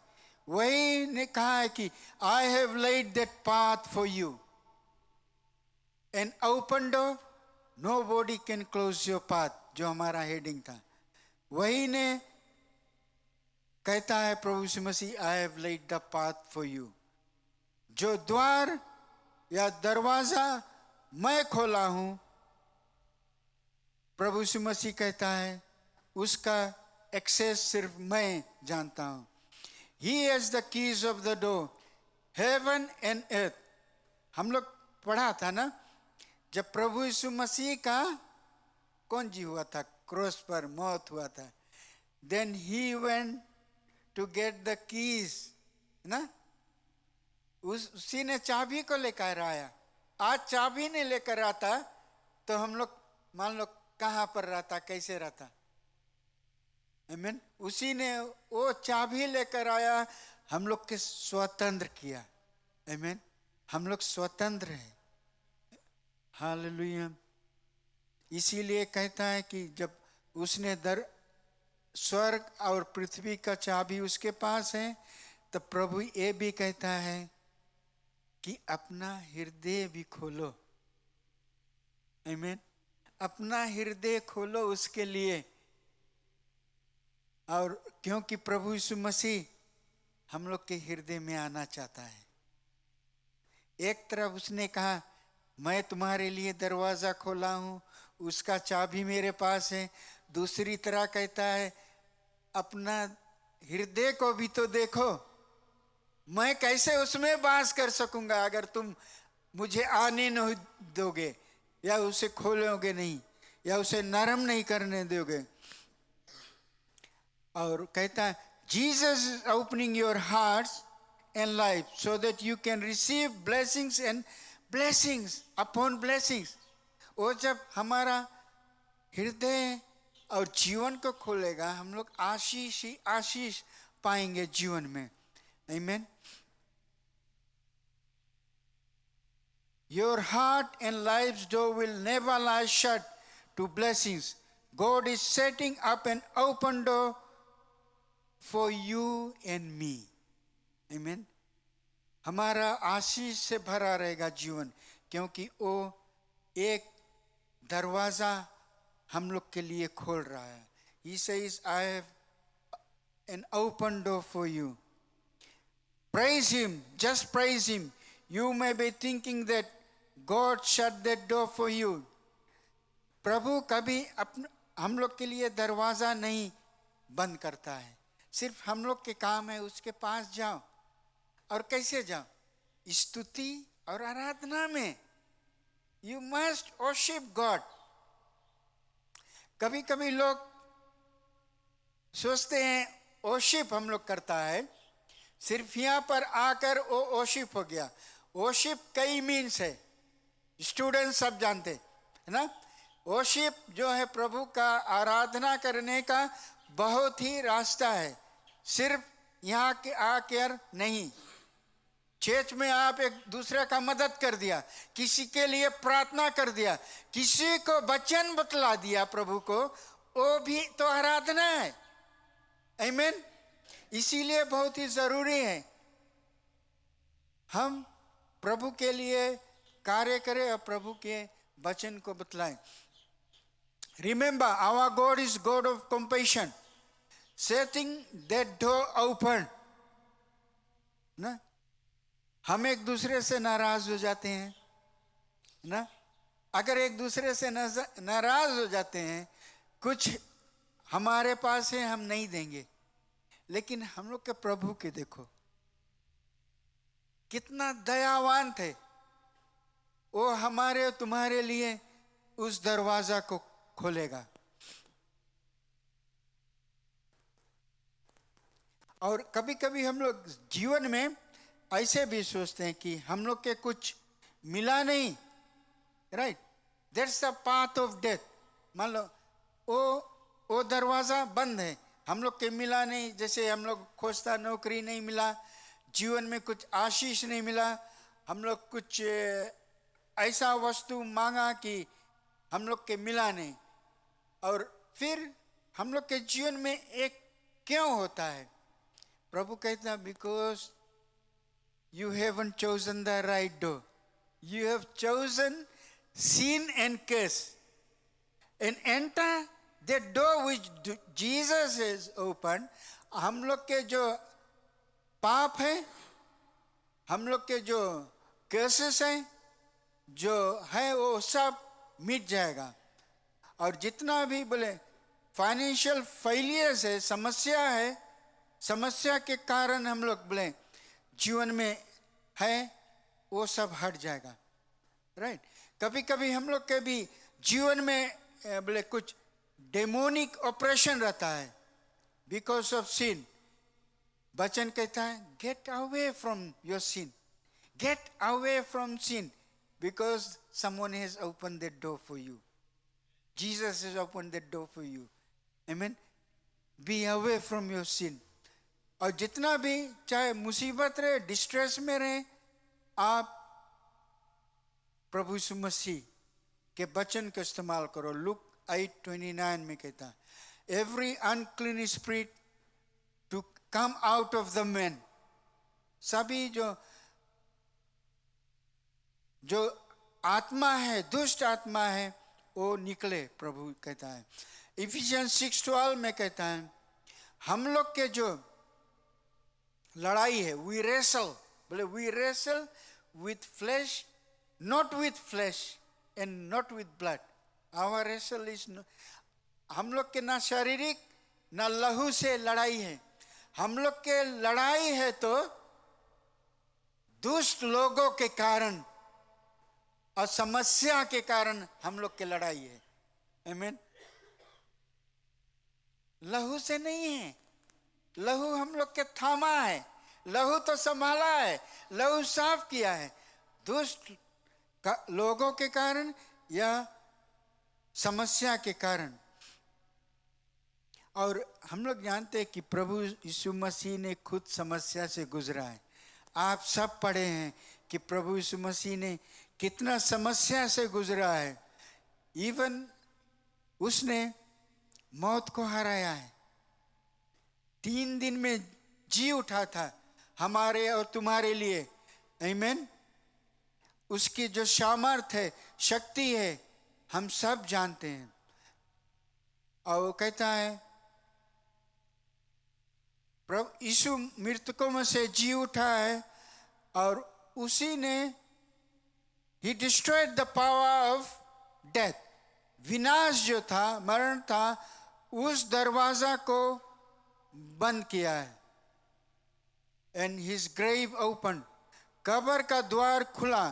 वही ने कहा है कि I have led that path for you. An open door, nobody can close your path, जो हमारा हेडिंग था, वही ने कहता है प्रभु यीशु मसीह, I have led the path for you. जो द्वार या दरवाजा मैं खोला हूं, प्रभु यीशु मसीह कहता है, उसका एक्सेस सिर्फ मैं जानता हूं। He has the keys of the door, heaven and earth. हम लोग पढ़ा था ना, जब प्रभु यीशु मसीह का कौन जी हुआ था, क्रॉस पर मौत हुआ था, then he went to get the keys ना, उसी ने चाबी को लेकर आया। आज चाबी नहीं लेकर आता तो हम लोग मान लो कहां पर रहता, कैसे रहता। आमीन। उसी ने वो चाबी लेकर आया, हम लोग के स्वतंत्र किया। आमीन। हम लोग स्वतंत्र हैं। हालेलुया। इसीलिए कहता है कि जब उसने स्वर्ग और पृथ्वी का चाबी उसके पास है, तो प्रभु ये भी कहता है कि अपना हृदय भी खोलो। आमीन। अपना हृदय खोलो उसके लिए। और क्योंकि प्रभु यीशु मसीह हम लोग के हृदय में आना चाहता है। एक तरफ उसने कहा, मैं तुम्हारे लिए दरवाजा खोला हूं, उसका चाबी मेरे पास है। दूसरी तरह कहता है, अपना हृदय को भी तो देखो, मैं कैसे उसमें वास कर सकूंगा अगर तुम मुझे आने नहीं दोगे, या उसे खोलोगे नहीं, या उसे नरम नहीं करने दोगे। और कहता है, Jesus is opening your hearts and life so that you can receive blessings and blessings upon blessings. वो जब हमारा हृदय और जीवन को खोलेगा, हम लोग आशीष ही आशीष पाएंगे जीवन में। आमीन। Your heart and life's door will never lie shut to blessings. God is setting up an open door for you and me. Amen. हमारा आशीष से भरा रहेगा जीवन, क्योंकि वो एक दरवाजा हम लोग के लिए खोल रहा है। He says, I have an open door for you. Praise him, just praise him. You may be thinking that God shut that door for you. प्रभु कभी हम लोग के लिए दरवाजा नहीं बंद करता है। सिर्फ हम लोग के काम है उसके पास जाओ। और कैसे जाओ? स्तुति और आराधना में। You must worship God. कभी कभी लोग सोचते हैं worship हम लोग करता है, सिर्फ यहाँ पर आकर वो worship हो गया। worship कई मीन्स है, स्टूडेंट सब जानते है ना। वर्शिप जो है प्रभु का आराधना करने का बहुत ही रास्ता है, सिर्फ यहाँ के आकर नहीं। चर्च में आप एक दूसरे का मदद कर दिया, किसी के लिए प्रार्थना कर दिया, किसी को वचन बतला दिया प्रभु को, वो भी तो आराधना है। आमीन। इसीलिए बहुत ही जरूरी है हम प्रभु के लिए कार्य करें और प्रभु के वचन को बतलाएं। Remember, our God is God of compassion, setting that door open. ना, हम एक दूसरे से नाराज हो जाते हैं ना। अगर एक दूसरे से नाराज हो जाते हैं, कुछ हमारे पास है हम नहीं देंगे, लेकिन हम लोग के प्रभु के देखो कितना दयावान थे। वो हमारे तुम्हारे लिए उस दरवाजा को खोलेगा। और कभी कभी हम लोग जीवन में ऐसे भी सोचते हैं कि हम लोग के कुछ मिला नहीं, right, that's the path of death. मान लो वो दरवाजा बंद है, हम लोग के मिला नहीं। जैसे हम लोग खोजता, नौकरी नहीं मिला, जीवन में कुछ आशीष नहीं मिला, हम लोग कुछ ऐसा वस्तु मांगा कि हम लोग के मिला नहीं, और फिर हम लोग के जीवन में एक क्यों होता है? प्रभु कहता है, because you haven't chosen the right door, you have chosen sin and curse and enter the door which Jesus has opened. हम लोग के जो पाप है, हम लोग के जो curses हैं, जो है वो सब मिट जाएगा. और जितना भी बोले फाइनेंशियल फेलियर्स है, समस्या है, समस्या के कारण हम लोग बोले जीवन में है, वो सब हट जाएगा. राइट. कभी कभी हम लोग के भी जीवन में बोले कुछ डेमोनिक ऑपरेशन रहता है बिकॉज ऑफ सिन. वचन कहता है get away from your sin, get away from sin because someone has open the door for you. Jesus has open the door for you. आमीन. Be away from your sin. और जितना भी चाहे मुसीबत रहे, डिस्ट्रेस में रहे, आप प्रभु यीशु मसीह के वचन का इस्तेमाल करो. लुक 8:29 में कहता है every unclean spirit to come out of the man. सभी जो आत्मा है, दुष्ट आत्मा है, वो निकले, प्रभु कहता है. इफिशियंस 6:12 में कहता है हम लोग के जो लड़ाई है, वी रेसल, बोले we wrestle with flesh, not with flesh and not with blood. Our wrestle is, हम लोग के ना शारीरिक ना लहू से लड़ाई है. हम लोग के लड़ाई है तो दुष्ट लोगों के कारण और समस्या के कारण हम लोग के लड़ाई है. आमीन. लहू से नहीं है. लहू हम लोग के थामा है, लहू तो संभाला है, लहू साफ किया है. दुष्ट लोगों के कारण या समस्या के कारण. और हम लोग जानते हैं कि प्रभु यीशु मसीह ने खुद समस्या से गुजरा है. आप सब पढ़े हैं कि प्रभु यीशु मसीह ने कितना समस्या से गुजरा है. इवन उसने मौत को हराया है. 3 दिन में जी उठा था हमारे और तुम्हारे लिए. आमीन. उसकी जो सामर्थ है, शक्ति है, हम सब जानते हैं. और वो कहता है प्रभु यीशु मृतकों में से जी उठा है और उसी ने ही destroyed the power of death. विनाश जो था, मरण था, उस दरवाजा को बंद किया है. एंड हिज ग्रेव ओपन, कब्र का द्वार खुला.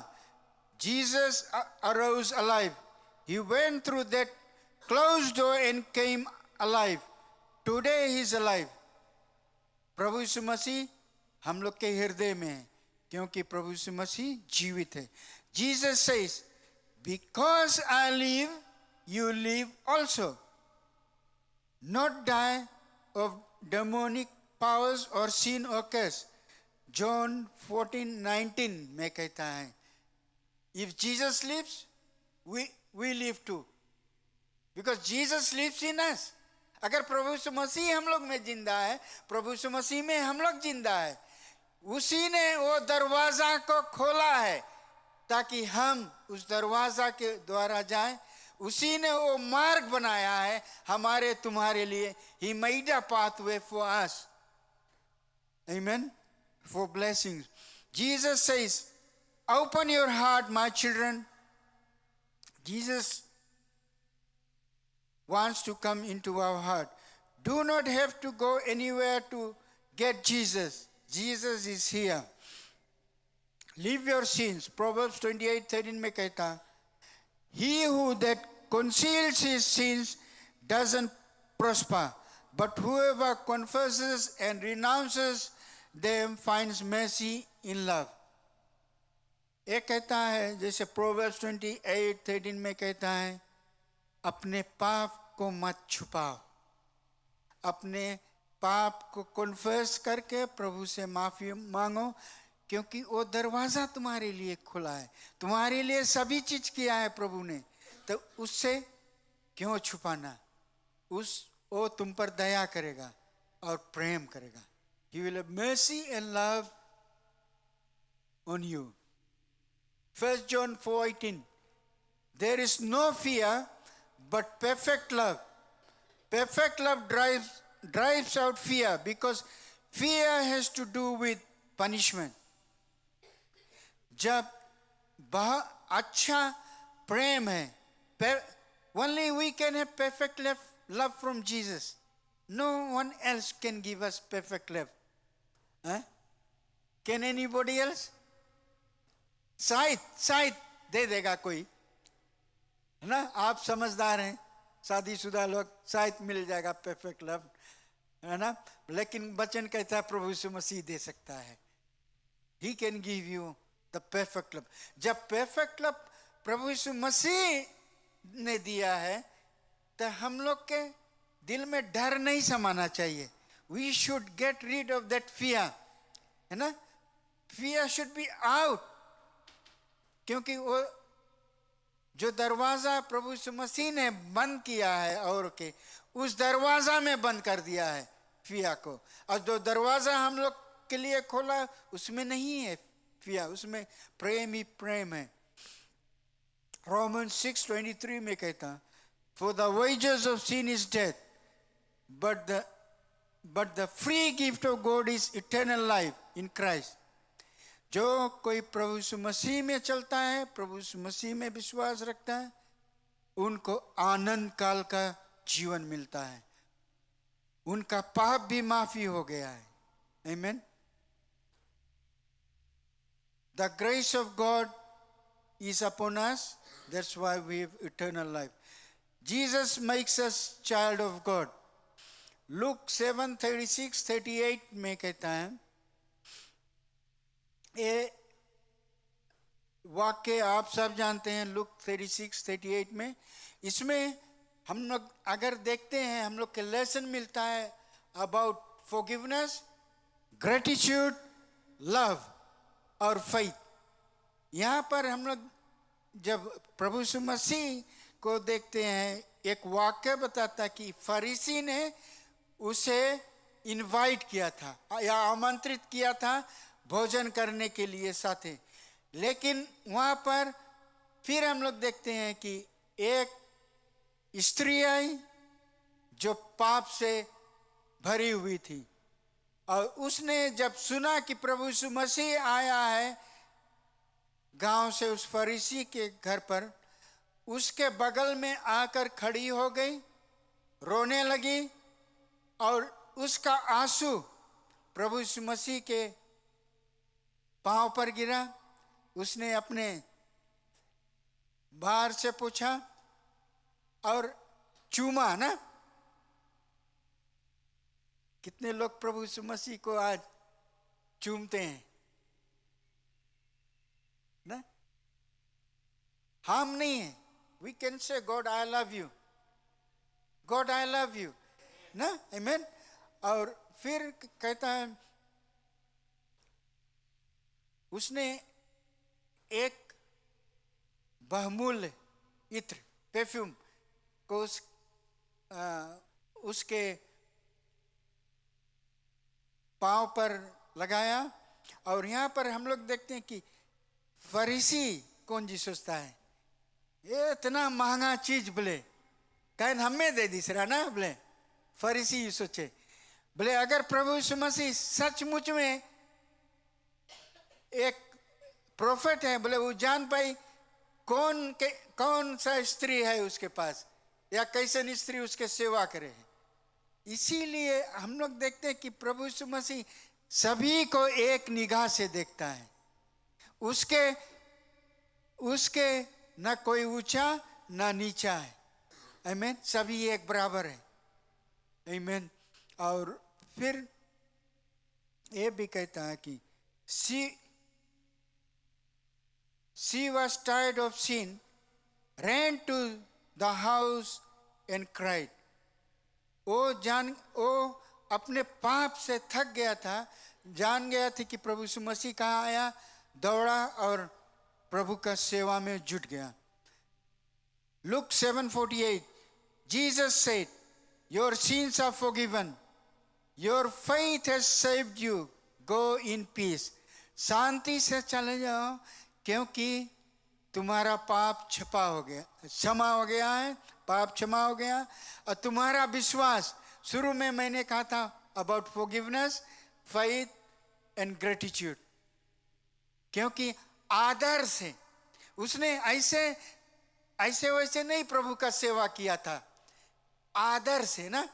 Jesus arose alive. He went through that closed door and came alive. Today he is alive. प्रभु यीशु मसीह हम लोग के हृदय में है क्योंकि प्रभु यीशु मसीह जीवित है. Jesus says because I live you live also. Not die of demonic powers और sin or curse. जॉन 14:19 में कहता है if Jesus lives, we live too, because Jesus lives in us. अगर प्रभु यीशु मसीह हम लोग में जिंदा है, प्रभु यीशु मसीह में हम लोग जिंदा है, उसी ने वो दरवाजा को खोला है ताकि हम उस दरवाजा के द्वारा जाएं. उसी ने वो मार्ग बनाया है हमारे तुम्हारे लिए. He made a pathway for us. Amen. For blessings. Jesus says, open your heart, my children. Jesus wants to come into our heart. Do not have to go anywhere to get Jesus. Jesus is here. Leave your sins. Proverbs 28:13 में कहता, he who that conceals his sins doesn't prosper, but whoever confesses and renounces them finds mercy in love. एक कहता है जैसे Proverbs 28:13 में कहता है, अपने पाप को मत छुपाओ. अपने पाप को कन्फेस करके प्रभु से माफी मांगो क्योंकि वो दरवाजा तुम्हारे लिए खुला है. तुम्हारे लिए सभी चीज किया है प्रभु ने, तो उससे क्यों छुपाना. वो तुम पर दया करेगा और प्रेम करेगा. He will have mercy and love on you. 1 John 4:18. There is no fear, but perfect love. Perfect love drives out fear, because fear has to do with punishment. जब बहुत अच्छा प्रेम है, only we can have perfect love from Jesus. No one else can give us perfect love. Huh? Can anybody else? शायद दे देगा कोई, है ना? आप समझदार हैं, शादीशुदा लोग, शायद मिल जाएगा परफेक्ट लव, है ना? लेकिन वचन कहता है प्रभु यीशु मसीह दे सकता है. He can give you the perfect love. जब परफेक्ट लव प्रभु यीशु मसीह ने दिया है, तो हम लोग के दिल में डर नहीं समाना चाहिए. We should get rid of that fear, है ना? Fear should be out. क्योंकि वो जो दरवाजा प्रभु यीशु मसीह ने बंद किया है और के, उस दरवाजा में बंद कर दिया है फिया को. और जो दरवाजा हम लोग के लिए खोला, उसमें नहीं है फिया, उसमें प्रेम ही प्रेम है. Romans 6:23 में कहता, for the wages of sin is death, but the free gift of God is eternal life in Christ. जो कोई प्रभु यीशु मसीह में चलता है, प्रभु यीशु मसीह में विश्वास रखता है, उनको आनंद काल का जीवन मिलता है. उनका पाप भी माफी हो गया है. Amen. The grace of God is upon us. That's why we have eternal life. Jesus makes us child of God. Luke 7:36-38 में कहता है, ये वाक्य आप सब जानते हैं. लुक 36:38 में, इसमें हम लोग अगर देखते हैं, हम लोग के लेसन मिलता है अबाउट फॉरगिवनेस, ग्रेटिट्यूड, लव और फेथ. यहाँ पर हम लोग जब प्रभु यीशु मसीह को देखते हैं, एक वाक्य बताता कि फरीसी ने उसे इनवाइट किया था या आमंत्रित किया था भोजन करने के लिए साथे. लेकिन वहाँ पर फिर हम लोग देखते हैं कि एक स्त्री आई जो पाप से भरी हुई थी, और उसने जब सुना कि प्रभु यीशु मसीह आया है गांव से उस फरीसी के घर पर, उसके बगल में आकर खड़ी हो गई, रोने लगी, और उसका आंसू प्रभु यीशु मसीह के पांव पर गिरा. उसने अपने बाहर से पूछा और चूमा ना. कितने लोग प्रभु यीशु मसीह को आज चूमते हैं ना? हम नहीं है. We can say God I love you, God I love you ना. आमीन. और फिर कहता है, उसने एक बहुमूल्य इत्र, परफ्यूम को उसके पांव पर लगाया. और यहाँ पर हम लोग देखते हैं कि फरीसी कौन जी सोचता है, ये इतना महंगा चीज बोले कहीं हमें दे दी सरा ना. बोले फरीसी ये सोचे, बोले अगर प्रभु यीशु मसीह सचमुच में एक प्रोफेट है, बोले वो जान पाई कौन सा स्त्री है उसके पास, या कैसे स्त्री उसके सेवा करे. इसीलिए हम लोग देखते हैं कि प्रभु यीशु मसीह सभी को एक निगाह से देखता है. उसके न कोई ऊंचा न नीचा है. आमीन. सभी एक बराबर है. आमीन. और फिर ये भी कहता है कि she was tired of sin, ran to the house and cried. वो अपने पाप से थक गया था, जान गया था कि प्रभु यीशु मसीह कहाँ आया, दौड़ा और प्रभु का सेवा में जुट गया. Luke 7:48, Jesus said, your sins are forgiven, your faith has saved you, go in peace. शांति से चले जाओ, क्योंकि तुम्हारा पाप क्षमा हो गया, क्षमा हो गया है, पाप क्षमा हो गया। और तुम्हारा विश्वास, शुरू में मैंने कहा था about forgiveness, faith and gratitude, क्योंकि आदर से उसने ऐसे ऐसे वैसे नहीं प्रभु का सेवा किया था, आदर से ना,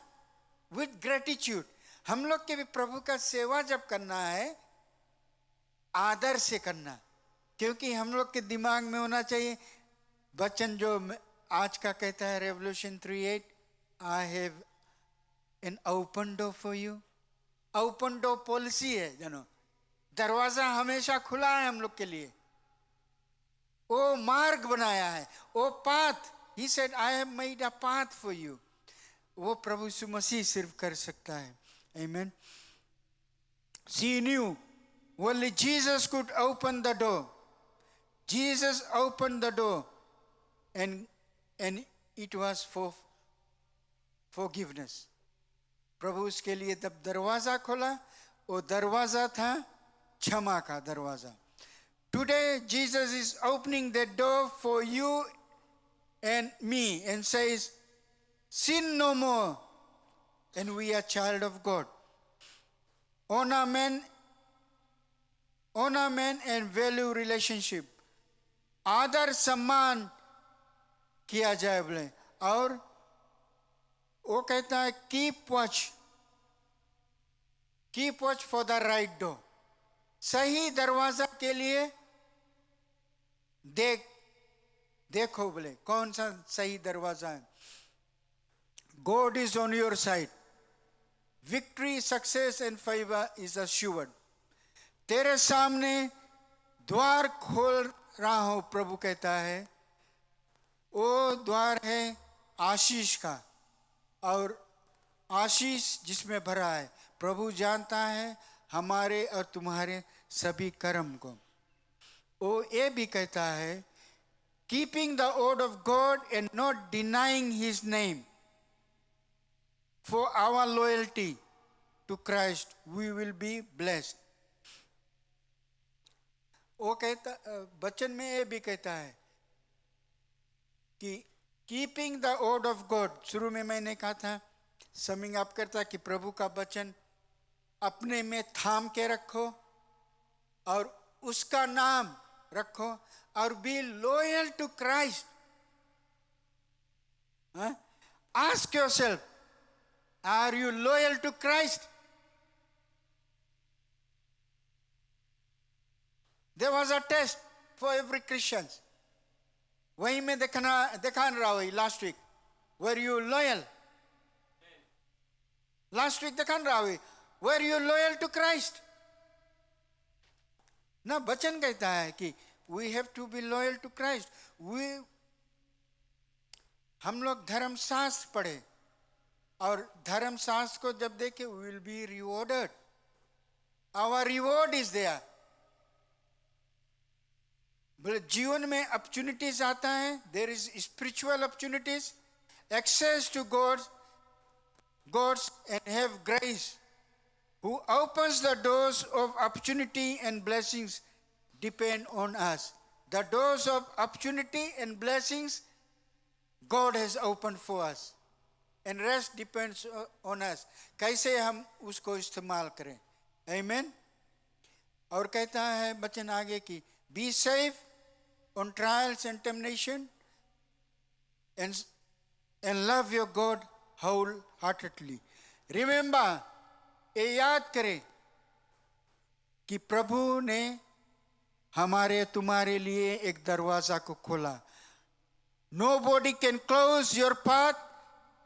विद ग्रेटिट्यूड। हम लोग के भी प्रभु का सेवा जब करना है आदर से करना, क्योंकि हम लोग के दिमाग में होना चाहिए वचन जो आज का कहता है revolution 3:8, I have an open door for you. Open door policy है जानो, दरवाजा हमेशा खुला है हम लोग के लिए, वो मार्ग बनाया है, वो path, he said I have made a path for you. वो प्रभु यीशु मसीह सिर्फ कर सकता है। आमीन। She knew only Jesus could open the door. Jesus opened the door, and it was for forgiveness. प्रभु उसके लिए तब दरवाजा खोला, वो दरवाजा था क्षमा का दरवाजा। Today Jesus is opening that door for you and me and says, sin no more, and we are child of God. Honor men and value relationship, आदर सम्मान किया जाए बोले। और वो कहता है keep watch for the right door, सही दरवाजा के लिए देखो बोले कौन सा सही दरवाजा है। God is on your side, victory, success and favour is assured। तेरे सामने द्वार खोल रहा हूं, प्रभु कहता है। वो द्वार है आशीष का, और आशीष जिसमें भरा है। प्रभु जानता है हमारे और तुम्हारे सभी कर्म को। वो ये भी कहता है keeping the word of God and not denying his name, for our loyalty to Christ we will be blessed। वो कहता वचन में ये भी कहता है कि keeping the word of God, शुरू में मैंने कहा था समिंग अप करता कि प्रभु का वचन अपने में थाम के रखो और उसका नाम रखो और be loyal to Christ. Ask yourself, are you loyal to Christ? There was a test for every Christian. वही में दिखा रहा हुई last week. Were you loyal? Last week दिखा रहा हुई, were you loyal to Christ? ना वचन कहता है कि we have to be loyal to Christ. हम लोग धर्मशास्त्र पढ़े और धर्मशास्त्र को जब देखे we will be rewarded. Our reward is there. बोले जीवन में अपॉर्चुनिटीज आता है, there is spiritual opportunities, access to God's and have grace, who opens the doors of opportunity and blessings depend on us. The doors of opportunity and blessings God has opened for us, and rest depends on us. कैसे हम उसको इस्तेमाल करें। Amen। और कहता है वचन आगे की be safe on trials and temptation and love your God wholeheartedly. Remember, ये याद करें कि प्रभु ने हमारे तुम्हारे लिए एक दरवाजा को खोला। Nobody can close your path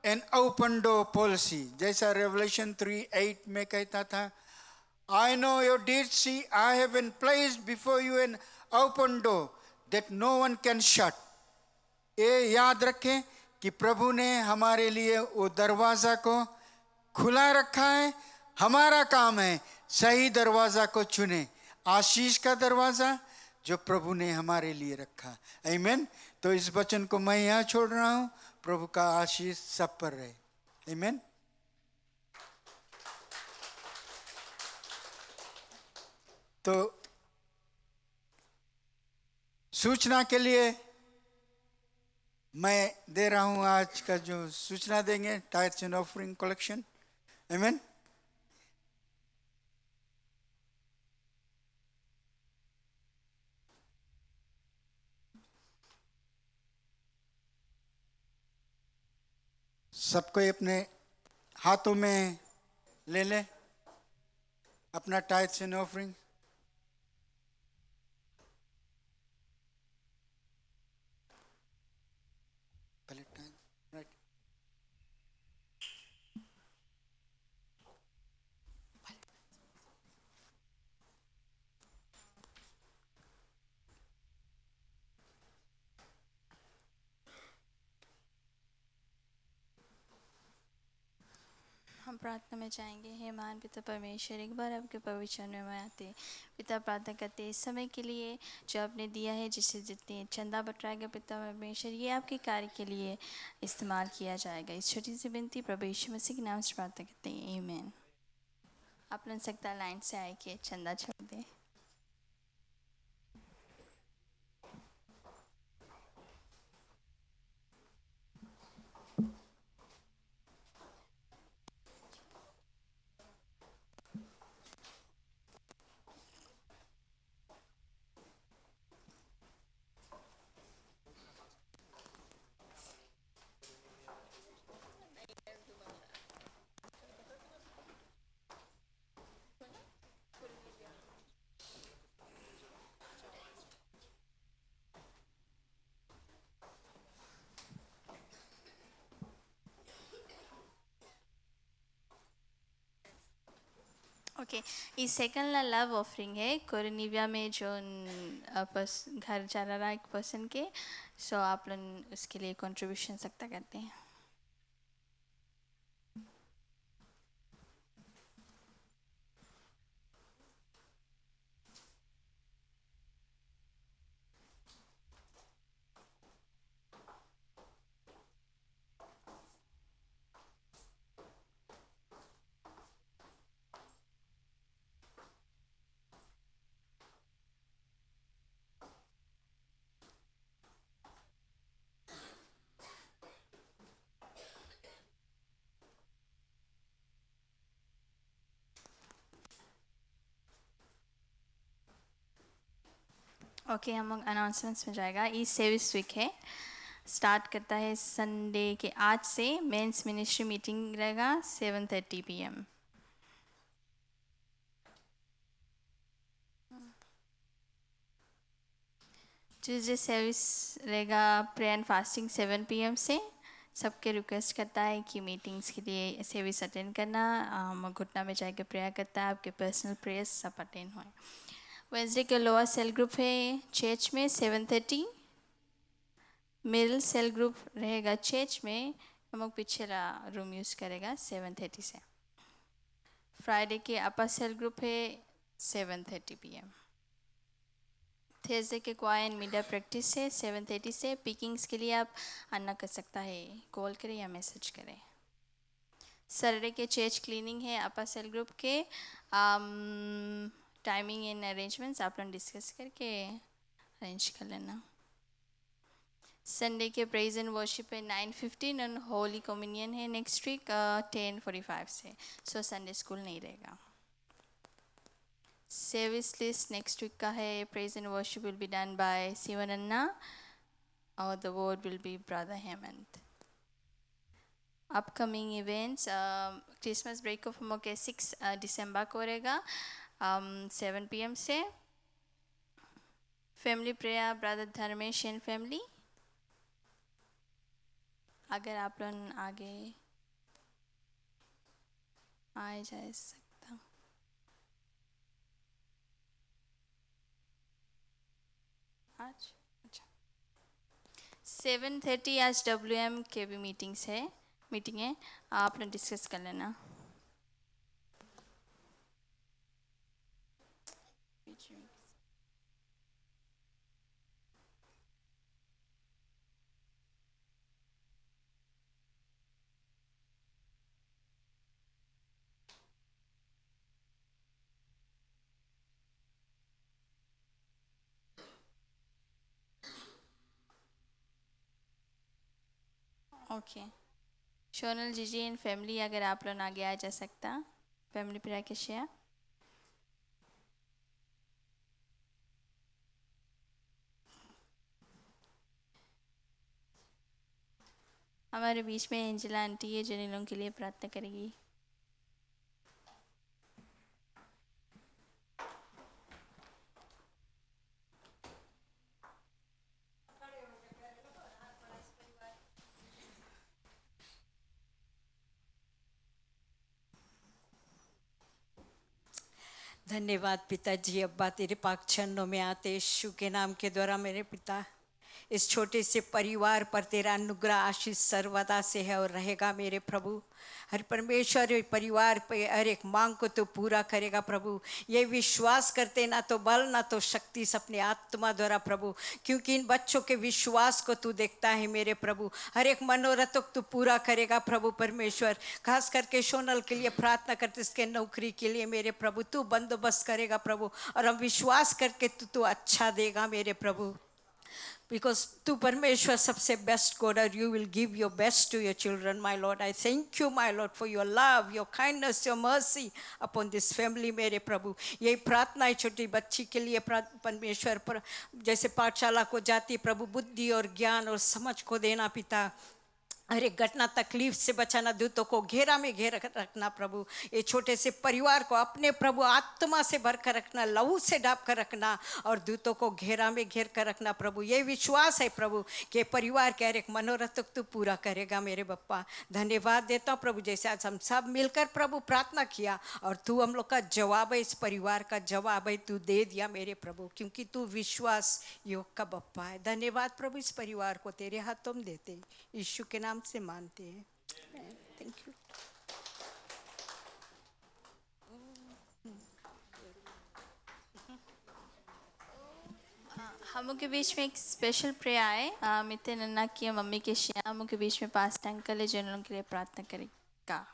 and open door policy, जैसा Revelation 3:8 में कहता था, I know your deeds, see I have placed before you an open door that no one can shut। ये याद रखें कि प्रभु ने हमारे लिए वो दरवाजा को खुला रखा है। हमारा काम है सही दरवाजा को चुने, आशीष का दरवाजा जो प्रभु ने हमारे लिए रखा। आमीन। तो इस वचन को मैं यहाँ छोड़ रहा हूँ। प्रभु का आशीष सब पर रहे। आमीन। तो सूचना के लिए मैं दे रहा हूं आज का जो सूचना देंगे टाइट्स एंड ऑफरिंग कलेक्शन। आमीन। सबको अपने हाथों में ले ले अपना टाइट्स एंड ऑफरिंग। राइट। हम प्रार्थना में जाएंगे। हे महान पिता परमेश्वर, एक बार आपके पवित्र में मैं आते पिता प्रार्थना करते इस समय के लिए जो आपने दिया है, जिससे जितने चंदा बटराया गया पिता परमेश्वर, ये आपके कार्य के लिए इस्तेमाल किया जाएगा। इस छोटी सी विनती प्रभु यीशु मसीह के नाम से प्रार्थना करते हैं, आमीन। आप लोग सकता लाइन से आए कि चंदा छोड़ दें। ओके, इस सेकंड ला लव ऑफरिंग है कोरिनिविया में जो घर जा रहा है एक पर्सन के, सो आप लोग उसके लिए कंट्रीब्यूशन सकता करते हैं। ओके, हम लोग अनाउंसमेंट्स में जाएगा। ई सर्विस वीक है, स्टार्ट करता है संडे के आज से। मेंस मिनिस्ट्री मीटिंग रहेगा 7:30 PM। ट्यूसडे सर्विस रहेगा प्रेयर एंड फास्टिंग 7 PM से। सबके रिक्वेस्ट करता है कि मीटिंग्स के लिए सर्विस अटेंड करना। हम घुटना में जाकर प्रेयर करता है, आपके पर्सनल प्रेयर्स सब अटेंड हुए। वेंसडे के लोअर सेल ग्रुप है चर्च में 7:30। मिडिल सेल ग्रुप रहेगा चर्च में, हम लोग पीछे रूम यूज़ करेगा 7:30 से। फ्राइडे के अपर सेल ग्रुप है 7:30 PM। थर्सडे के क्वायर एंड मीडिया प्रैक्टिस है 7:30 से। पिकिंग्स के लिए आप आना कर सकता है, कॉल करें या मैसेज करें। सैटरडे के चर्च क्लीनिंग है अपर सेल ग्रुप के। टाइमिंग एंड अरेंजमेंट्स आप लोग डिस्कस करके अरेंज कर लेना। संडे के प्रेज एंड वर्शिप है 9:15 और होली कम्युनियन है नेक्स्ट वीक 10:45 से। सो संडे स्कूल नहीं रहेगा। सर्विस लिस्ट नेक्स्ट वीक का है। Praise and worship will be done by Sivan Anna और the word will be brother Hemant. Upcoming events, Christmas break of हम के 6 दिसंबर को रहेगा 7 PM से। Family prayer brother Dharmesh and family. अगर आप लोग आगे आए जा सकता। आज अच्छा 7:30 आज WM के भी मीटिंग है, आप लोग डिस्कस कर लेना। ओके शोनल जीजी एंड फैमिली, अगर आप लोग आगे आ जा सकता फैमिली प्रेयर के शेयर। हमारे बीच में एंजेला आंटी है जो इन लोगों के लिए प्रार्थना करेगी। धन्यवाद पिताजी। अब्बा तेरे पाक चरणों में आते यीशु के नाम के द्वारा मेरे पिता, इस छोटे से परिवार पर तेरा अनुग्रह आशीष सर्वदा से है और रहेगा मेरे प्रभु। हर परमेश्वर परिवार पे हर एक मांग को तो पूरा करेगा प्रभु। ये विश्वास करते ना तो बल ना तो शक्ति अपने आत्मा द्वारा प्रभु, क्योंकि इन बच्चों के विश्वास को तू देखता है मेरे प्रभु। हर एक मनोरथ को तू पूरा करेगा प्रभु परमेश्वर। खास करके सोनल के लिए प्रार्थना करते, इसके नौकरी के लिए मेरे प्रभु तू बंदोबस्त करेगा प्रभु, और हम विश्वास करके तू अच्छा देगा मेरे प्रभु। Because tu Parmeshwar सबसे best God, or you will give your best to your children, my Lord. I thank you, my Lord, for your love, your kindness, your mercy upon this family, मेरे प्रभु। यही प्रार्थना है छोटी बच्ची के लिए परमेश्वर पर, जैसे पाठशाला को जाती प्रभु, बुद्धि और ज्ञान और समझ को देना पिता। हर एक घटना तकलीफ से बचाना, दूतों को घेरा में घेर रखना प्रभु। ये छोटे से परिवार को अपने प्रभु आत्मा से भर कर रखना, लहू से ढाप कर रखना, और दूतों को घेरा में घेर कर रखना प्रभु। ये विश्वास है प्रभु कि परिवार के हर एक मनोरथ तू पूरा करेगा मेरे बप्पा। धन्यवाद देता हूँ प्रभु, जैसे आज हम सब मिलकर प्रभु प्रार्थना किया और तू हम लोग का जवाब है, इस परिवार का जवाब है तू दे दिया मेरे प्रभु, क्योंकि तू विश्वास योग का बप्पा है। धन्यवाद प्रभु, इस परिवार को तेरे हाथों में देते हैं, यीशु के नाम से मानते हैं। Thank you. हम के बीच में एक स्पेशल प्रेयर है मित्र नन्ना की मम्मी के शिया हम के बीच में पास्ट अंकल है जो उन लोगों के लिए प्रार्थना करेगा।